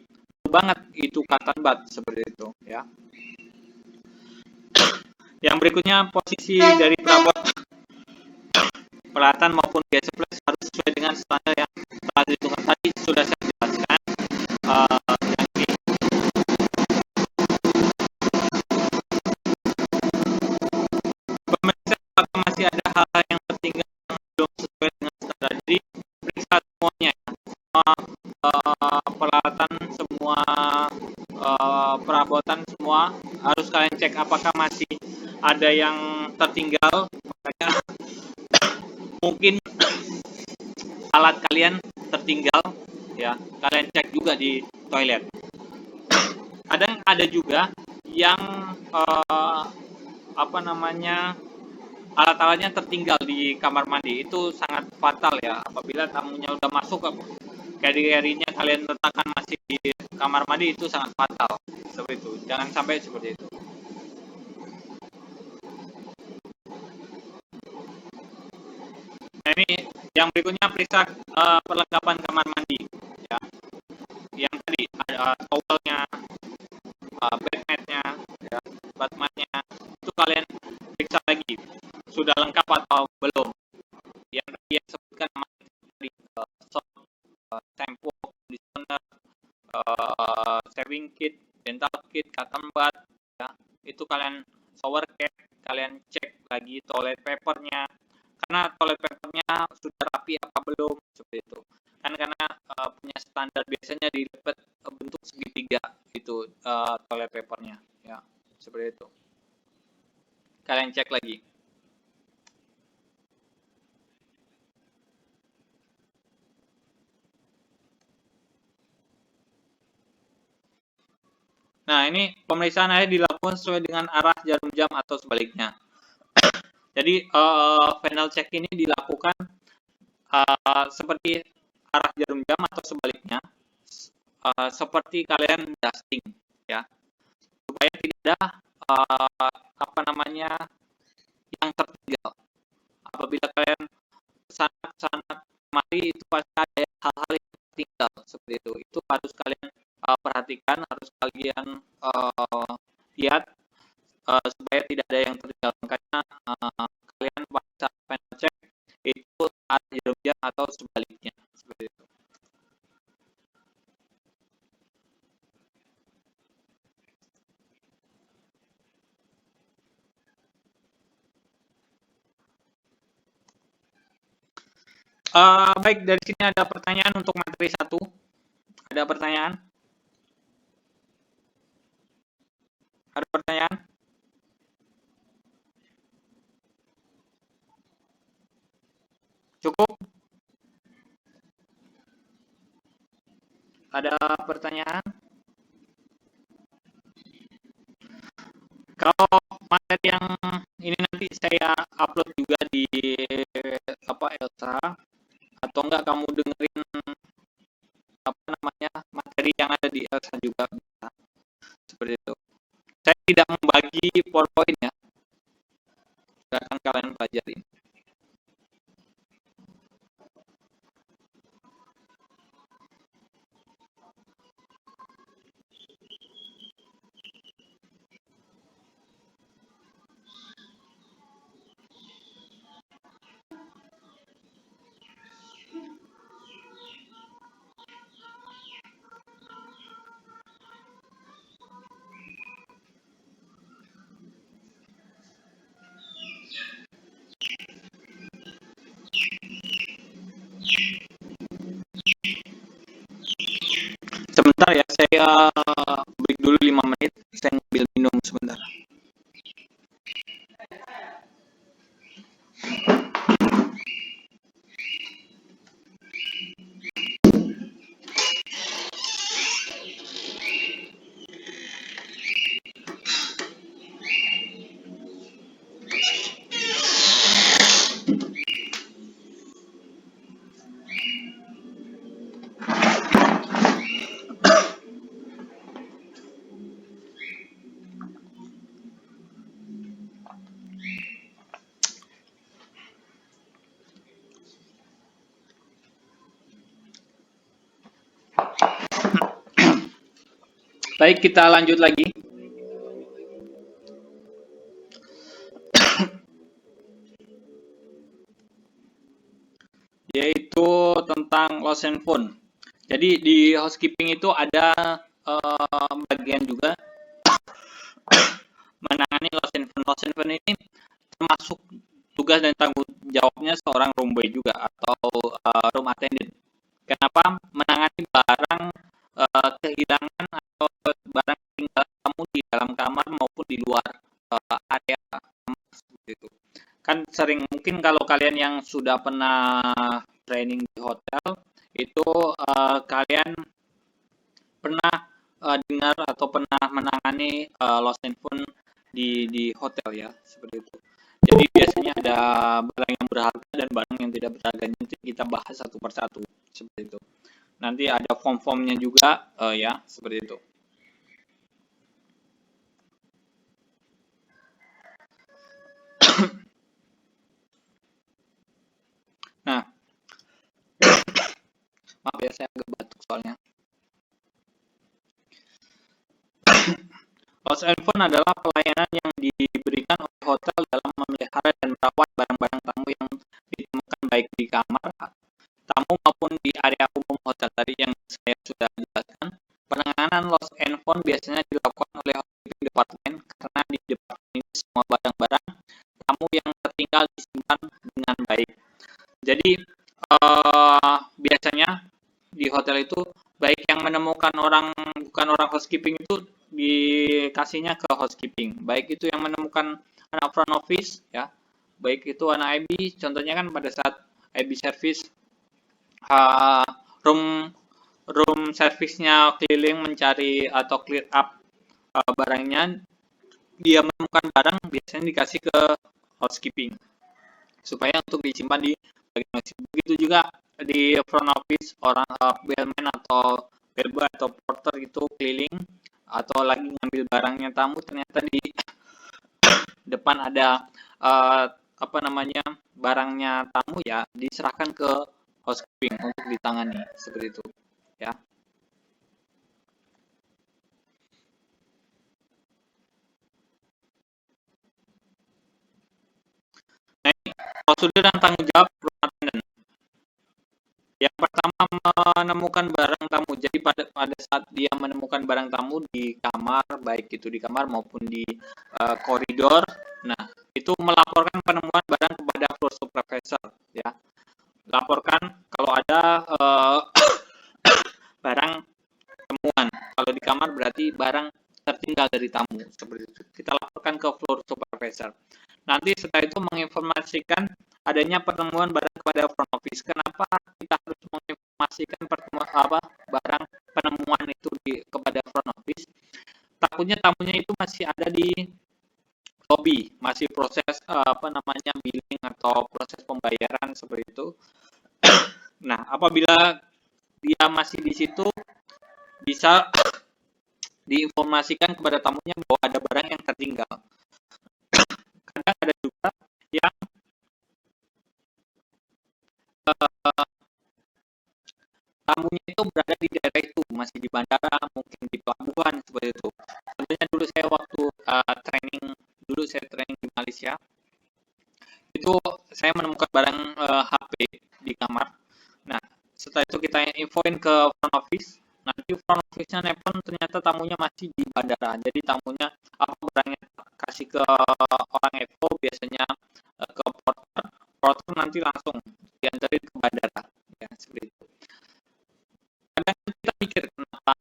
banget itu kata bat seperti itu ya. Yang berikutnya, posisi dari perabot, peralatan maupun gas flash harus sesuai dengan standar yang telah ditentukan tadi, sudah saya jelaskan. Pemirsa, apakah masih ada hal-hal yang tertinggal yang belum sesuai dengan standar? Jadi periksa semuanya, peralatan, semua perabotan, semua harus kalian cek apakah masih ada yang tertinggal. Makanya mungkin alat kalian tertinggal ya, kalian cek juga di toilet. Kadang ada juga yang alat-alatnya tertinggal di kamar mandi, itu sangat fatal ya. Apabila tamunya udah masuk, carry-nya kalian letakkan masih di kamar mandi, itu sangat fatal seperti itu. Jangan sampai seperti itu. Nah, ini yang berikutnya, periksa perlengkapan kamar mandi ya. Yang tadi ada towelnya, bedmatnya, ya, batmatnya, itu kalian periksa lagi sudah lengkap atau belum. Yang tadi yang sebutkan tadi, soap, shampoo, conditioner, shaving kit, dental kit, cotton bud, ya, itu kalian shower cap, kalian cek lagi toilet papernya, karena toilet papernya sudah rapi apa belum seperti itu. Kan karena punya standar biasanya dilipat bentuk segitiga itu toilet papernya ya, seperti itu. Kalian cek lagi. Nah, ini pemeriksaan air dilakukan sesuai dengan arah jarum jam atau sebaliknya. Jadi final check ini dilakukan seperti arah jarum jam atau sebaliknya, seperti kalian dusting ya, supaya tidak ada yang tertinggal. Apabila kalian sana kemari, itu pasti ada hal-hal yang tertinggal seperti itu. Itu harus kalian perhatikan, harus kalian lihat supaya tidak ada yang tertinggal. Makanya kalian pada final check itu arah jarum jam atau sebaliknya seperti itu. Baik, dari sini ada pertanyaan untuk materi 1. Ada pertanyaan? Ada pertanyaan? Cukup? Ada pertanyaan? Kalau materi yang ini nanti saya upload juga di Elsa, atau enggak kamu dengerin materi yang ada di Elsa juga bisa. Seperti itu. Saya tidak membagi PowerPoint ya. Silakan kalian pelajari. Sebentar ya, saya break dulu 5 menit. Saya ngambil minum sebentar. Baik, kita lanjut lagi. Yaitu tentang lost and found. Jadi di housekeeping itu ada bagian juga menangani lost and found. Lost and found ini termasuk tugas dan tanggung jawabnya seorang room boy juga atau room attendant. Kenapa? Menangani barang kehilangan atau barang tinggal tamu di dalam kamar maupun di luar area kamar seperti itu. Kan sering mungkin kalau kalian yang sudah pernah training di hotel itu kalian pernah dengar atau pernah menangani lost and found di hotel ya, seperti itu. Jadi biasanya ada barang yang berharga dan barang yang tidak berharga, nanti kita bahas satu persatu seperti itu. Nanti ada form-formnya juga ya, seperti itu. Nah, maaf ya, saya agak batuk soalnya. Lost and found adalah pelayanan yang diberikan oleh hotel dalam memelihara dan merawat barang-barang tamu yang ditemukan baik di kamar tamu maupun di area umum hotel. Tadi yang saya sudah jelaskan, penanganan lost and found biasanya dilakukan oleh housekeeping department karena di departemen ini semua barang-barang tamu yang tertinggal disimpan dengan baik. Jadi biasanya di hotel itu baik yang menemukan orang bukan orang housekeeping itu dikasihnya ke housekeeping, baik itu yang menemukan anak front office ya, baik itu anak IB, contohnya kan pada saat IB service room service-nya keliling mencari atau clear up barangnya, dia menemukan barang biasanya dikasih ke housekeeping supaya untuk disimpan di bagian housekeeping. Begitu juga di front office, orang bellman atau bellboy atau porter itu keliling atau lagi ngambil barangnya tamu, ternyata di depan ada barangnya tamu ya, diserahkan ke housekeeping untuk ditangani seperti itu ya. Nah, prosedur dan tanggung jawab room attendant. Yang pertama, menemukan barang tamu. Jadi pada saat dia menemukan barang tamu di kamar, baik itu di kamar maupun di koridor, nah itu melaporkan penemuan barang kepada floor supervisor ya. Laporkan seperti itu. Kita laporkan ke floor supervisor. Nanti setelah itu menginformasikan adanya pertemuan barang kepada front office. Kenapa kita harus menginformasikan barang penemuan itu kepada front office? Takutnya tamunya itu masih ada di lobby, masih proses billing atau proses pembayaran seperti itu. Nah, apabila dia masih di situ, bisa diinformasikan kepada tamunya bahwa ada barang yang tertinggal. Kadang ada juga yang tamunya itu berada di daerah itu, masih di bandara, mungkin di pelabuhan seperti itu. Contohnya dulu saya waktu training di Malaysia, itu saya menemukan barang HP di kamar. Nah, setelah itu kita infoin ke front office. Nanti front office-nya nelpon, ternyata tamunya masih di bandara. Jadi tamunya barangnya kasih ke orang Evo, biasanya ke porter nanti langsung diantarin ke bandara. Ya, seperti itu. Kadang kita pikir kenapa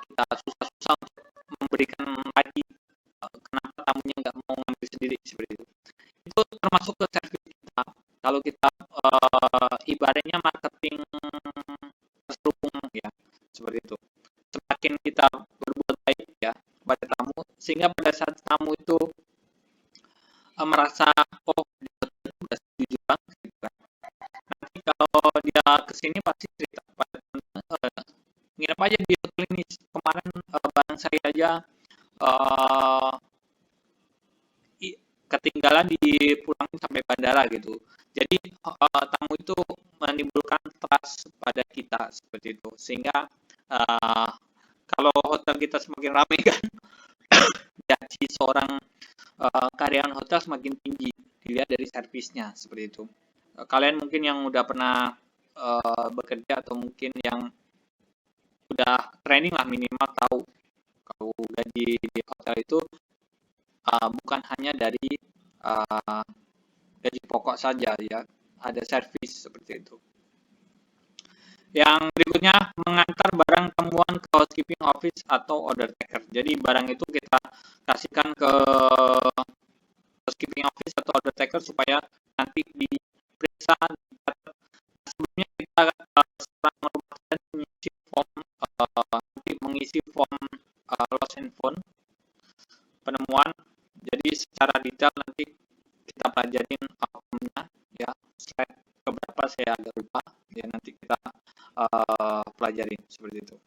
kita susah-susah untuk memberikan lagi, kenapa tamunya nggak mau ngambil sendiri seperti itu. Itu termasuk ke servis kita. Kalau kita ibaratnya marketing terselubung ya, seperti itu. Semakin kita berbuat baik ya pada tamu, sehingga pada saat tamu itu merasa dia sudah setuju banget gitu kan. Nanti kalau dia kesini pasti cerita pada nginep aja di hotel ini. Kemarin barang saya aja ketinggalan dipulangin sampai bandara gitu. Jadi tamu itu menimbulkan trust pada kita seperti itu, sehingga kalau hotel kita semakin ramai kan, gaji seorang karyawan hotel semakin tinggi dilihat dari servisnya seperti itu. Kalian mungkin yang udah pernah bekerja atau mungkin yang udah training lah minimal tahu kalau gaji di hotel itu bukan hanya dari gaji pokok saja ya, ada servis seperti itu. Yang berikutnya, mengantar barang temuan ke housekeeping office atau order taker. Jadi barang itu kita kasihkan ke housekeeping office atau order taker supaya nanti diperiksa. Sebelumnya kita setelah merupakan mengisi form lost and found penemuan. Jadi secara detail nanti kita pelajarin formnya ya, slide keberapa saya agak lupa ya, nanti kita pelajarin seperti itu.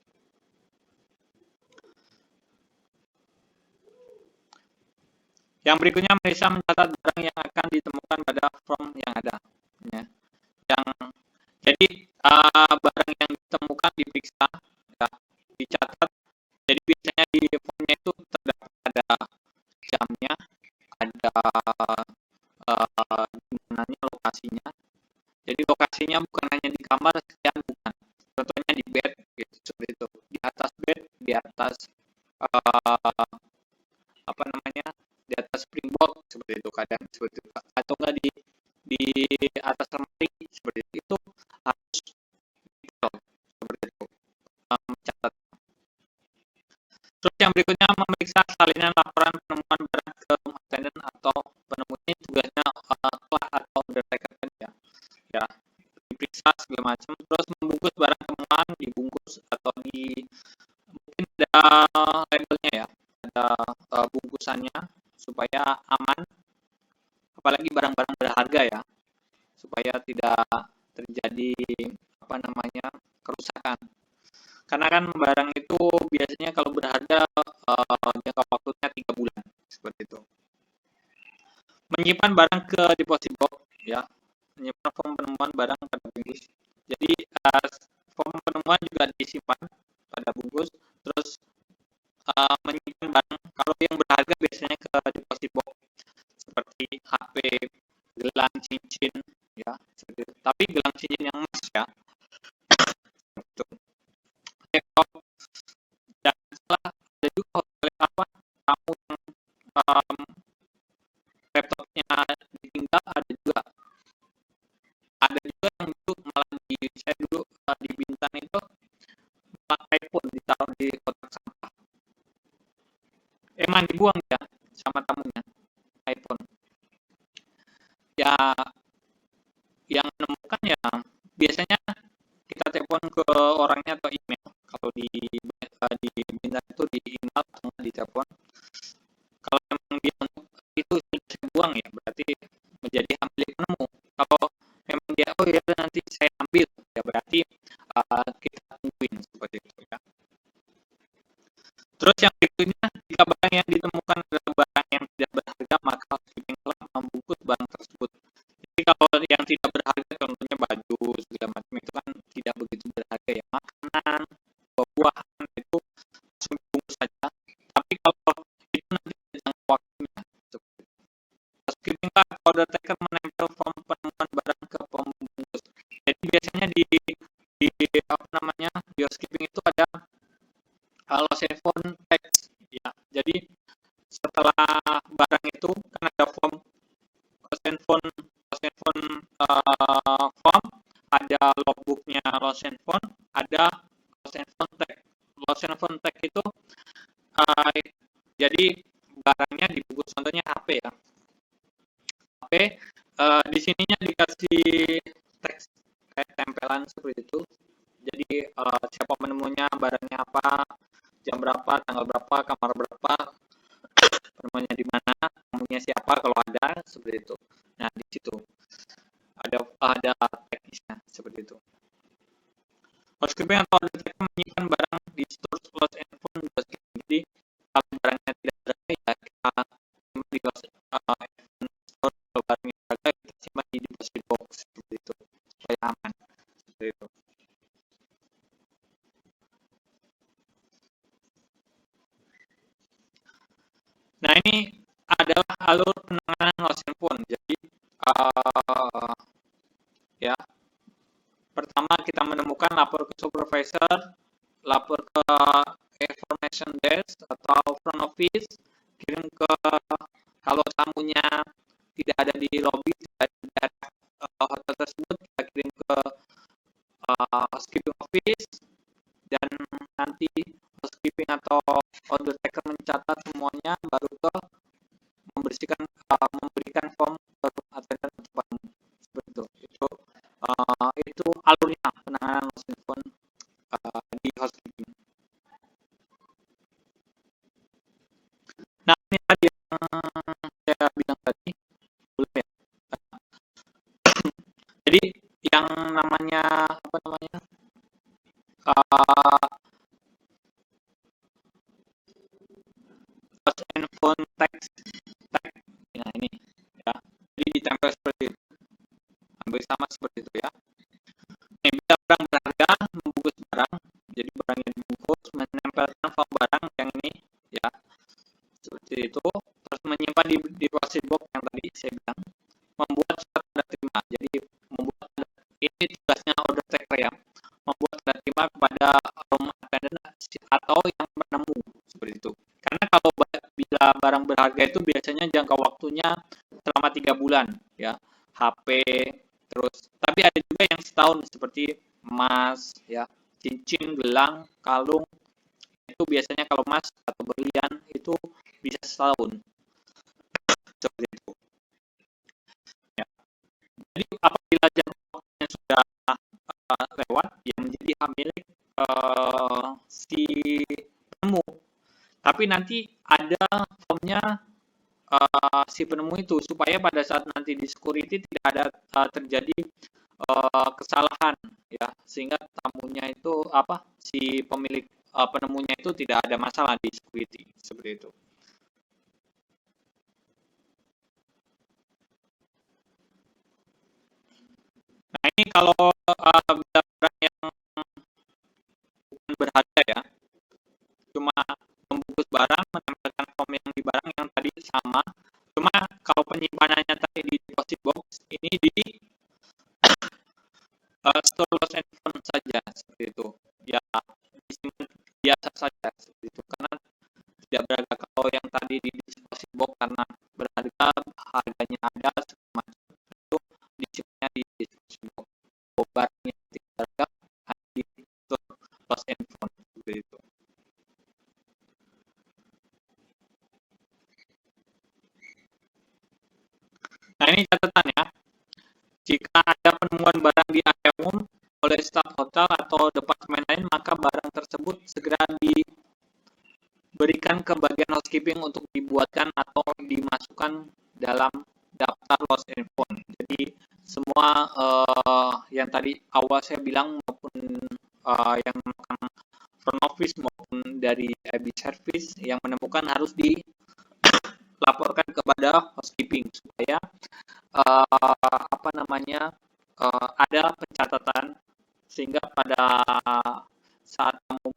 Yang berikutnya, Malaysia mencatat barang yang akan ditemukan pada form yang ada ya. Jadi barang yang ditemukan diperiksa ya, dicatat. Jadi biasanya di formnya itu terdapat ada jamnya, ada di mananya lokasinya. Jadi lokasinya bukan hanya di kamar sekian, bukan. Contohnya di bed gitu, seperti itu. Di atas bed, di atas di atas springboard seperti itu, kadang seperti itu. Atau enggak di atas lemari seperti itu harus detail seperti itu, mencatat. Terus yang berikutnya, memeriksa salinan laporan penemuan barang ke room attendant atau penemunya, tugasnya kelas atau undertaker ya. Ya, diperiksa segala macam. Terus membungkus barang temuan, dibungkus atau mungkin ada labelnya ya, ada bungkusannya supaya aman. Apalagi barang-barang berharga ya, supaya tidak terjadi kerusakan. Karena kan barang itu biasanya kalau berharga jangka waktunya 3 bulan seperti itu. Menyimpan barang ke deposit box ya, menyimpan form penemuan barang pada bungkus. Jadi form penemuan juga disimpan pada bungkus. Terus menyimpan barang kalau yang berharga biasanya ke deposit box seperti HP, gelang, cincin ya, seperti itu. Tapi gelang cincin yang emas ya. Itu. Dan setelah ada juga hotel tamu yang laptopnya ditinggal, ada juga yang dulu malah saya dulu di Bintan itu malah iPhone ditaruh di kotak sampah. ya yang menemukan ya biasanya kita telepon ke orangnya atau email. Kalau di Bintan itu di email atau di telepon. Kalau memang dia untuk itu sudah saya buang ya, berarti menjadi hak milik penemu. Kalau memang dia oh ya nanti saya ambil ya, berarti kita tungguin seperti itu ya. Terus yang berikutnya, jika barang yang ditemukan adalah barang yang tidak berharga, maka housekeeping telah membungkus barang tersebut. Jadi kalau yang tidak berharga, contohnya baju segala macam itu kan tidak begitu berharga ya, makanan, buah-buahan itu langsung dibungkus saja. Tapi kalau itu nanti ada jangka waktunya. Housekeeping telah order taker menempel form penemuan barang ke pembungkus. Jadi biasanya di apa namanya di housekeeping itu ada lost and found tags ya. Jadi setelah barang itu kan ada form lost and found form, ada logbooknya lost and found, ada lost and found tag. Lost and found tag itu jadi barangnya dibungkus, contohnya HP ya. HP di sininya dikasih teks kayak tempelan seperti itu. Jadi siapa menemunya, barangnya apa, jam berapa, tanggal berapa, kamar berapa, penemuannya di mana, tamunya siapa kalau ada, seperti itu. Nah di situ ada teknisnya seperti itu. Housekeeping atau order taker menyimpan barang di store lost and found housekeeping. Jadi kalau barangnya tidak berharga ya kita simpan di lost and found store. Kalau barangnya berharga kita simpan di deposit box seperti itu supaya aman seperti itu. Nah ini adalah alur penanganan lost and found. Jadi ya pertama kita menemukan, lapor ke supervisor, lapor ke information desk atau front office, kirim ke kalau tamunya tidak ada di lobby, tidak ada hotel tersebut, kita kirim ke housekeeping office, dan nanti housekeeping atau order taker mencatat semuanya, baru ke memberikan form ke attendant atau tamu seperti itu. Itu alurnya penanganan lost and found di housekeeping. Nah ini tadi yang saya bilang tadi, boleh ya. Jadi yang namanya apa namanya lost and found tag. Nah ini ya, jadi ditempel seperti itu, hampir sama seperti itu ya. Ini bila barang berharga, membungkus barang, jadi barang yang dibungkus, menempelkan form barang yang ini ya, seperti itu. Terus menyimpan di deposit box yang tadi saya bilang, membuat surat tanda terima. Jadi membuat ini tugasnya order taker ya, membuat tanda terima kepada room attendant atau yang penemu seperti itu. Karena kalau bila barang berharga itu biasanya jangka waktunya selama 3 bulan ya, HP, terus tapi ada juga yang setahun seperti emas ya, cincin, gelang, kalung, itu biasanya kalau emas atau berlian itu bisa setahun seperti itu ya. Jadi apabila jangka waktunya sudah lewat, yang menjadi hak milik si penemu. Tapi nanti ada formnya si penemu itu, supaya pada saat nanti di security tidak ada terjadi kesalahan ya, sehingga tamunya itu si pemilik penemunya itu tidak ada masalah di security seperti itu. Nah ini kalau barang yang bukan berharga ya, cuma membungkus barang, menempelkan form yang di barang yang tadi sama, cuma kalau penyimpanannya tadi di deposit box, ini di store lost and found saja seperti itu ya, disimpan biasa saja seperti itu, karena tidak berharga. Kalau yang tadi di deposit box karena berharga, harganya ada segala macam, itu disimpannya di deposit box. Barangnya tidak berharga di store lost and found seperti itu. Nah ini catatan ya, Jika ada penemuan barang di area umum oleh staf hotel atau departemen lain, maka barang tersebut segera diberikan ke bagian housekeeping untuk dibuatkan atau dimasukkan dalam daftar lost and found. Jadi semua yang tadi awal saya bilang maupun yang melakukan front office maupun dari IB service yang menemukan harus dilaporkan kepada housekeeping supaya ada pencatatan sehingga pada saat kamu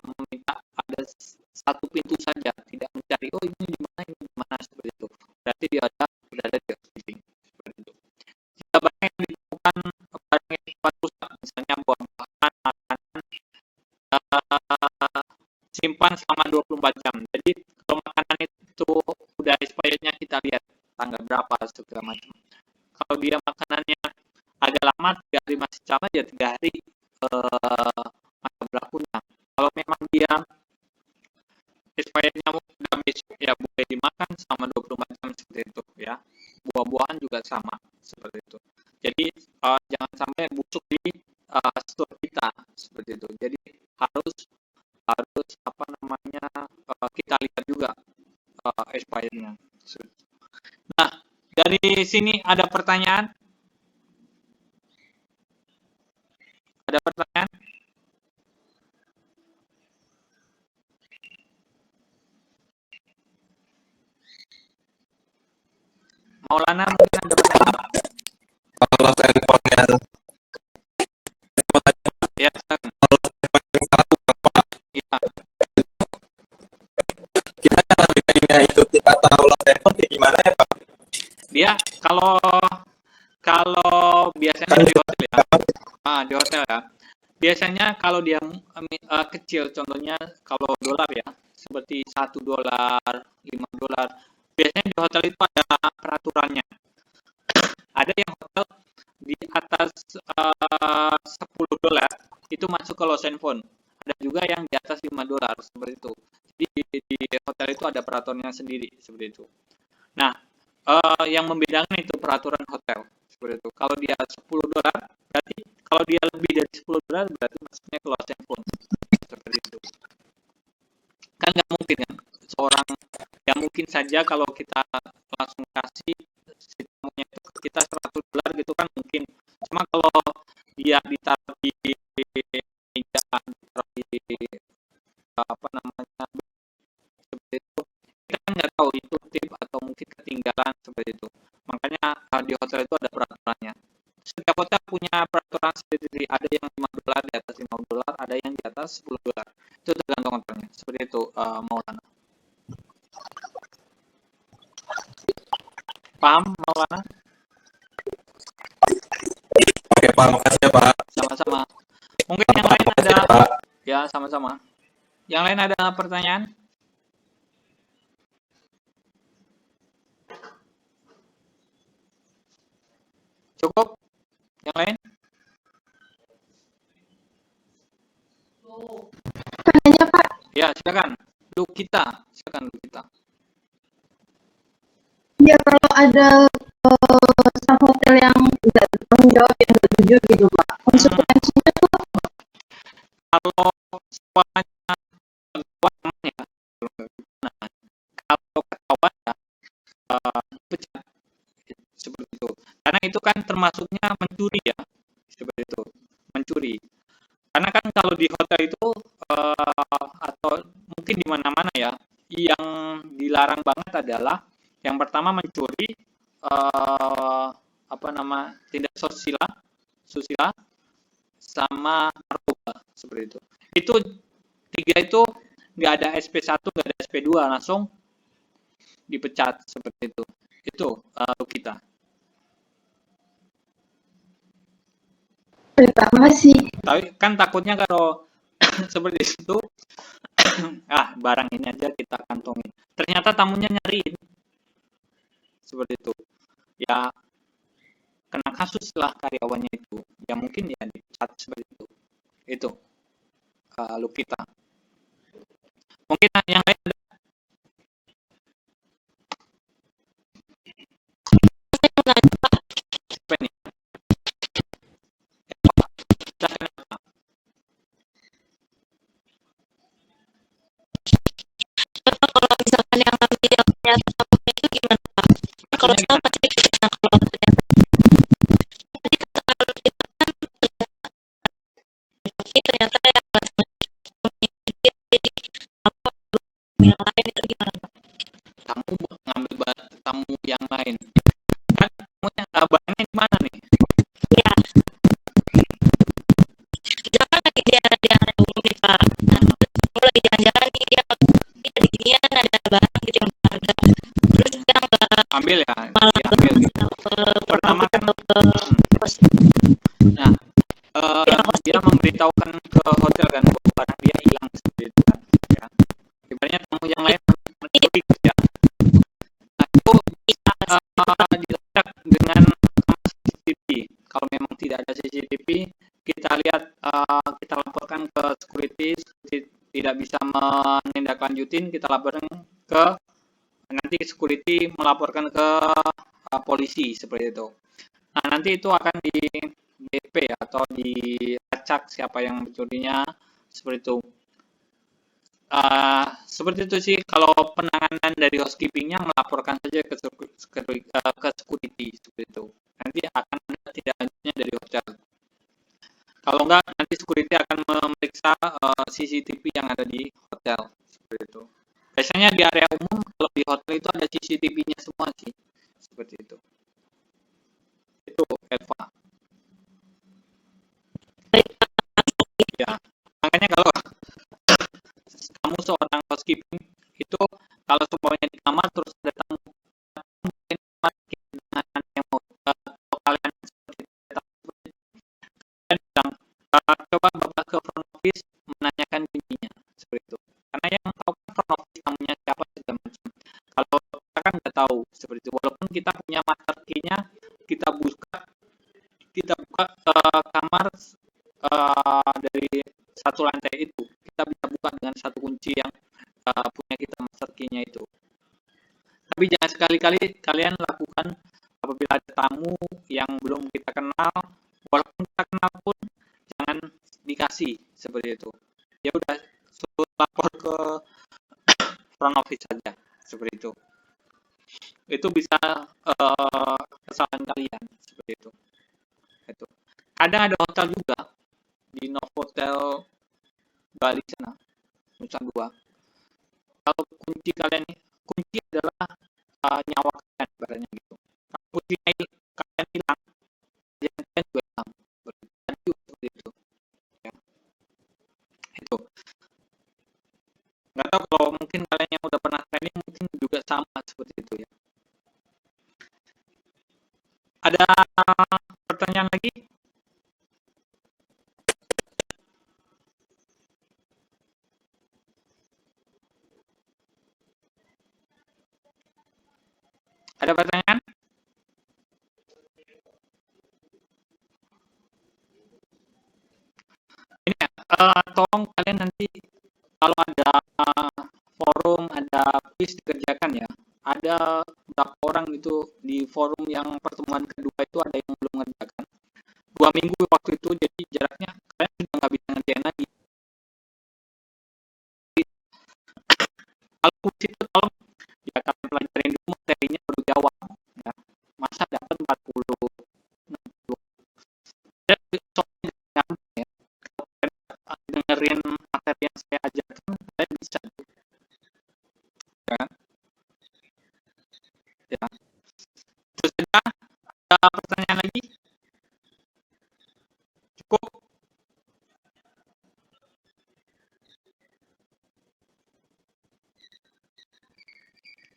meminta ada satu pintu saja, tidak mencari ini di mana seperti itu. Berarti dia sudah ada di housekeeping seperti itu. Jika barang yang ditemukan barang yang cepat rusak, misalnya buah-buahan, makanan, simpan selama 24 jam. Jadi kalau makanan itu udah expirednya kita lihat tanggal berapa segala macam. Kalau dia makanannya agak lama, 3 hari masih sama, ya 3 hari masa berlakunya. Kalau memang dia expirednya udah besok, ya boleh dimakan selama 24 jam seperti itu ya. Buah-buahan juga sama seperti itu. Jadi jangan sampai busuk di store kita seperti itu. Jadi harus kita lihat juga expirednya. Nah, dari sini ada pertanyaan? Ada pertanyaan? Maulana mungkin ada pertanyaan? Kalau handphonenya Ya, ya. kita lebih ikuti kata Allah handphone kayak gimana ya Pak? Dia kalau biasanya di hotel ya, di hotel ya. Biasanya kalau dia kecil, contohnya kalau dolar ya, seperti $1, $5, biasanya di hotel itu ada peraturannya. Ada yang hotel di atas $10 itu masuk ke lost and found. Ada juga yang di atas $5 seperti itu. Jadi di hotel itu ada peraturannya sendiri seperti itu. Nah, yang membedakan itu peraturan hotel seperti itu. Kalau dia $10 berarti kalau dia lebih dari $10 berarti masuknya ke lost and found seperti itu. Kan nggak mungkin kan seorang yang mungkin saja kalau kita langsung kasih sistemnya itu kita $100 gitu kan mungkin. Cuma kalau dia ditaruh di meja, ditaruh di seperti itu, kita kan nggak tahu itu tip atau mungkin ketinggalan seperti itu. Makanya di hotel itu ada peraturannya. Setiap hotel punya peraturan sendiri. Ada yang $5, di atas $5, ada yang di atas $10. Itu tergantung hotelnya. Seperti itu, Maulana. Paham, Maulana? Oke Pak, makasih ya Pak. Sama-sama. Mungkin yang lain ada? Ya, sama-sama. Yang lain ada pertanyaan? Cukup? Yang lain? Tanya Pak. Ya, silakan. Silakan Lukita. Ya kalau ada staf hotel yang tidak bertanggung jawab, yang tidak jujur gitu Pak, konsekuensinya tuh Kalau semuanya ketahuan ya, kalau ketahuan ya pecat seperti itu. Karena itu kan termasuknya mencuri ya, seperti itu, mencuri. Karena kan kalau di hotel itu atau mungkin di mana-mana ya, yang dilarang banget adalah yang pertama mencuri, tindak susila, sama narkoba seperti itu. Itu 3 itu nggak ada SP1, nggak ada SP2, langsung dipecat seperti itu. Itu kita. Terima kasih. Tapi kan takutnya kalau seperti itu, barang ini aja kita kantongin. Ternyata tamunya nyariin. Seperti itu. Ya, kena kasus lah karyawannya itu. Ya mungkin ya dipecat seperti itu. Itu. Lukita. Mungkin yang lain ada? tamu yang lain. Kan tamunya barangnya di mana nih? Ya. Kita kan lagi jalan-jalan ini Pak. Aku lagi jalan-jalan nih dia di ginian ada barang gitu yang berharga. Terus kita nggak Ambil ya, malah diambil gitu. Pertama kan, nah dia memberitahukan ke hotel kan bahwa barang dia hilang seperti itu kan, ya. Ibaratnya tamu yang lain mencuri ya. Nah itu dilacak dengan CCTV. Kalau memang tidak ada CCTV, kita lihat, kita laporkan ke security tidak bisa menindaklanjutin, kita laporkan ke nanti security melaporkan ke polisi seperti itu. Nah nanti itu akan di DP atau dilacak siapa yang mencurinya seperti itu. Seperti itu sih kalau penanganan dari housekeepingnya, melaporkan saja ke security seperti itu. Nanti akan ada tindak lanjutnya dari hotel. Kalau enggak, nanti security akan memeriksa CCTV yang ada di hotel seperti itu. Biasanya di area umum kalau di hotel itu ada CCTV-nya semua sih seperti itu. Itu Eva. Ya, makanya kalau kamu seorang housekeeping itu, kalau semuanya di kamar terus ada tamu, mungkin dengan yang mau atau kalian seperti itu, kalian bilang, coba bapak ke front office menanyakan kuncinya seperti itu. Karena yang tahu kan front office tamunya siapa segala macam. Kalau kita kan nggak tahu seperti itu. Walaupun kita punya master key-nya, kita buka kamar dari satu lantai itu, kita bisa buka dengan satu kunci yang punya kita master key-nya itu. Tapi jangan sekali-kali kalian lakukan apabila ada tamu yang belum kita kenal, walaupun kita kenal pun jangan dikasih seperti itu. Ya udah, suruh lapor ke front office saja seperti itu. Itu bisa kesalahan kalian seperti itu. Itu. Kadang ada hotel juga di Novotel Bali sana, Nusa Dua. Kalau kunci kalian, kunci adalah nyawa kalian, ibaratnya gitu. Kalau kuncinya kalian hilang, kalian juga hilang. Seperti itu. Ya. Itu. Nggak tahu kalau mungkin kalian yang udah pernah training mungkin juga sama seperti itu ya. Ada pertanyaan lagi? Ada pertanyaan? Ini ya, tolong kalian nanti kalau ada forum, ada quiz dikerjakan ya. Ada berapa orang itu di forum yang pertemuan kedua itu ada yang belum mengerjakan. 2 minggu waktu itu, jadi jaraknya kalian sudah nggak bisa ngerjain lagi. Kalau quiz itu tolong ya kalian pelajarin dulu materinya baru jawab. Ya. Masa dapat 40, 60. Ya, soalnya ya. Kalau kalian dengerin materi yang saya ajarkan, kalian bisa. Ya. Ya. Terus ada pertanyaan lagi? Cukup?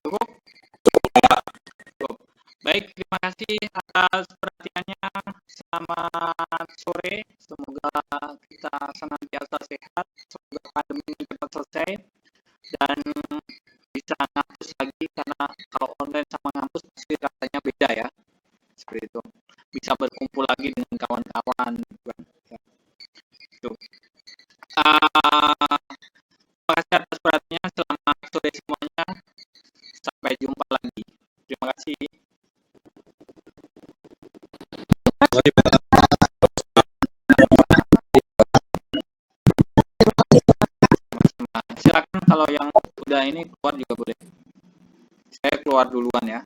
Cukup? Cukup. Baik, terima kasih atas perhatiannya. Selamat sore. Semoga kita senantiasa sehat. Semoga pandemi ini cepat selesai dan bisa ngampus lagi, karena kalau online sama ngampus pasti rasanya beda ya. Seperti itu. Bisa berkumpul lagi dengan kawan-kawan. Ya. Itu. Terima kasih atas perhatiannya. Selamat sore semuanya. Sampai jumpa lagi. Terima kasih. Silakan kalau yang udah ini keluar juga boleh. Saya keluar duluan ya.